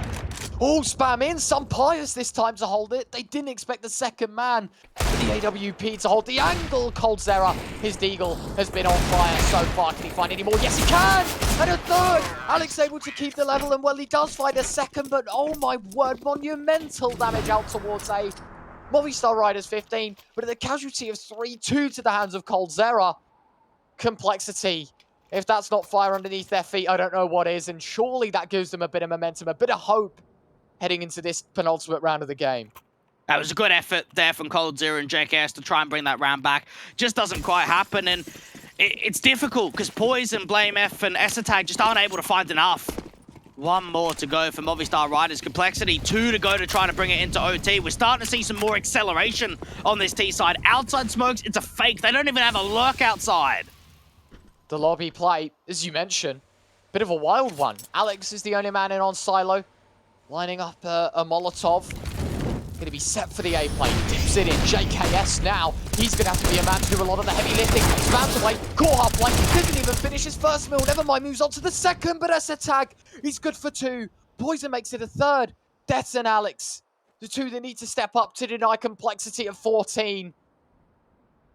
Oh, spam in. Sunpius this time to hold it. They didn't expect the second man for the AWP to hold the angle. coldzera, his deagle, has been on fire so far. Can he find any more? Yes, he can! And a third! Alex able to keep the level, and well, he does find a second, but oh my word, monumental damage out towards A. Movistar Riders 15, but at the casualty of 3-2 to the hands of coldzera. Complexity. If that's not fire underneath their feet, I don't know what is, and surely that gives them a bit of momentum, a bit of hope heading into this penultimate round of the game. That was a good effort there from coldzera and JKS to try and bring that round back. Just doesn't quite happen, and it's difficult because Poison, Blame F, and Tag just aren't able to find enough. 1 more to go for Movistar Riders. Complexity, 2 to go to try to bring it into OT. We're starting to see some more acceleration on this T side. Outside smokes, it's a fake. They don't even have a lurk outside. The lobby play, as you mentioned, bit of a wild one. Alex is the only man in on silo. Lining up a Molotov. Going to be set for the A play. Dips it in. JKS now. He's going to have to be a man to do a lot of the heavy lifting. Spams away. Caught halfway. Doesn't even finish his first mill. Never mind. Moves on to the second. But Tag, he's good for 2. Poison makes it a third. Deaths and Alex, the 2 that need to step up to deny Complexity at 14.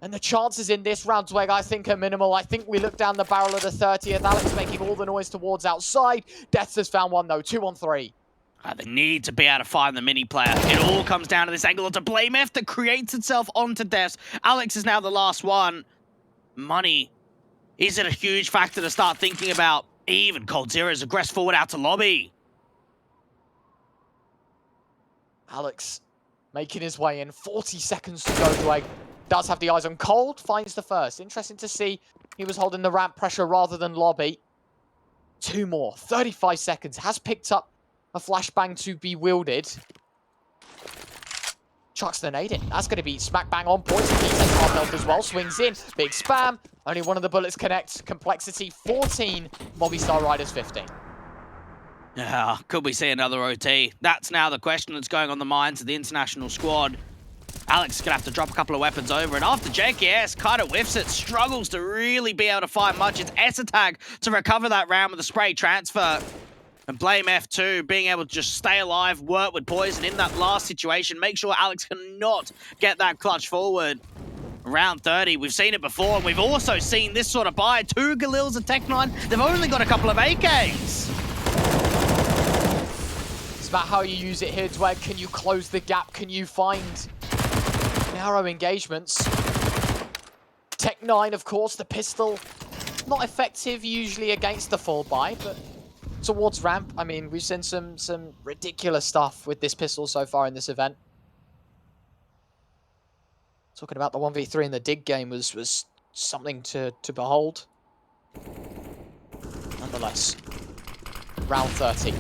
And the chances in this round, Tweg, I think are minimal. I think we look down the barrel of the 30th. Alex making all the noise towards outside. Deaths has found one, though. 2-on-3. They need to be able to find the mini player. It all comes down to this angle onto Blame F that creates itself onto Deaths. Alex is now the last one. Money. Is it a huge factor to start thinking about? Even coldzera's aggressed forward out to lobby. Alex making his way in. 40 seconds to go. Dwayne does have the eyes on Cold. Finds the first. Interesting to see he was holding the ramp pressure rather than lobby. 2 more. 35 seconds. Has picked up a flashbang to be wielded. Chucks the nade in. That's going to be smack bang on point. He takes half health as well. Swings in. Big spam. Only one of the bullets connects. Complexity 14. Movistar Riders 15. Yeah, could we see another OT? That's now the question that's going on the minds of the international squad. Alex is going to have to drop a couple of weapons over, and after JKS kind of whiffs it, struggles to really be able to find much. It's Tag to recover that round with a spray transfer. And Blame F2 being able to just stay alive, work with Poison in that last situation, make sure Alex cannot get that clutch forward. Round 30, we've seen it before, and we've also seen this sort of buy. 2 Galils and Tech9, they've only got a couple of AKs. It's about how you use it here, Dweg. Can you close the gap? Can you find narrow engagements? Tech9, of course, the pistol. Not effective usually against the full buy, but towards ramp, I mean, we've seen some ridiculous stuff with this pistol so far in this event. Talking about the 1v3 in the dig game was something to behold. Nonetheless, round 30.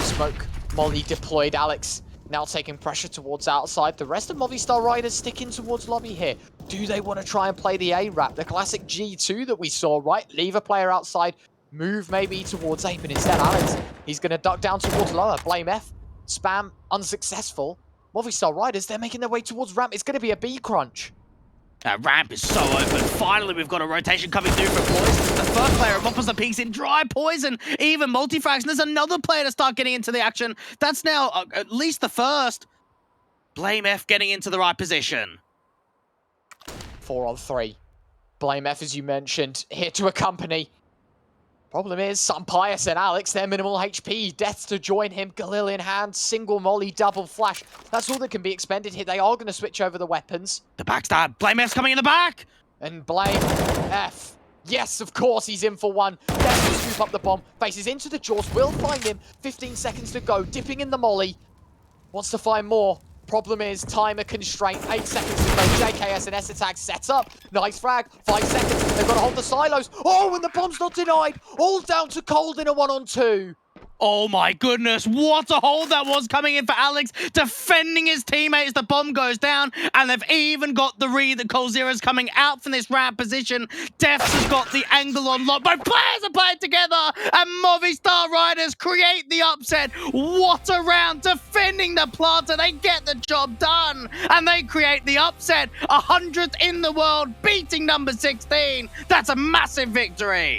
Smoke, Molly deployed. Alex now taking pressure towards outside. The rest of Movistar Riders sticking towards lobby here. Do they want to try and play the A-Rap? The classic G2 that we saw, right? Leave a player outside. Move maybe towards A, but instead Alex, he's going to duck down towards lower. Blame F. Spam, unsuccessful. Movistar Riders, they're making their way towards ramp. It's going to be a B crunch. That ramp is so open. Finally, we've got a rotation coming through for Poison. The first player of opposite peaks in dry Poison. Even multi-frags. There's another player to start getting into the action. That's now at least the first. Blame F getting into the right position. 4-on-3. Blame F, as you mentioned, here to accompany. Problem is, Sun Pius and Alex, they're minimal HP. Deaths to join him, Galil in hand, single molly, double flash. That's all that can be expended here. They are going to switch over the weapons. The backstab. Blame F's coming in the back. And Blame F. Yes, of course, he's in for one. Deaths to scoop up the bomb. Faces into the jaws. Will find him. 15 seconds to go. Dipping in the molly. Wants to find more. Problem is, timer constraint. 8 seconds to go. JKS and S attack set up. Nice frag. 5 seconds. They've got to hold the silos. Oh, and the bomb's not denied. All down to Cold in a 1-on-2. Oh my goodness, what a hold that was coming in for Alex, defending his teammate as the bomb goes down, and they've even got the read that coldzera's coming out from this ramp position. Defs has got the angle on lock. Both players are playing together, and Movistar Riders create the upset. What a round, defending the planter. They get the job done, and they create the upset. 100th in the world, beating number 16. That's a massive victory.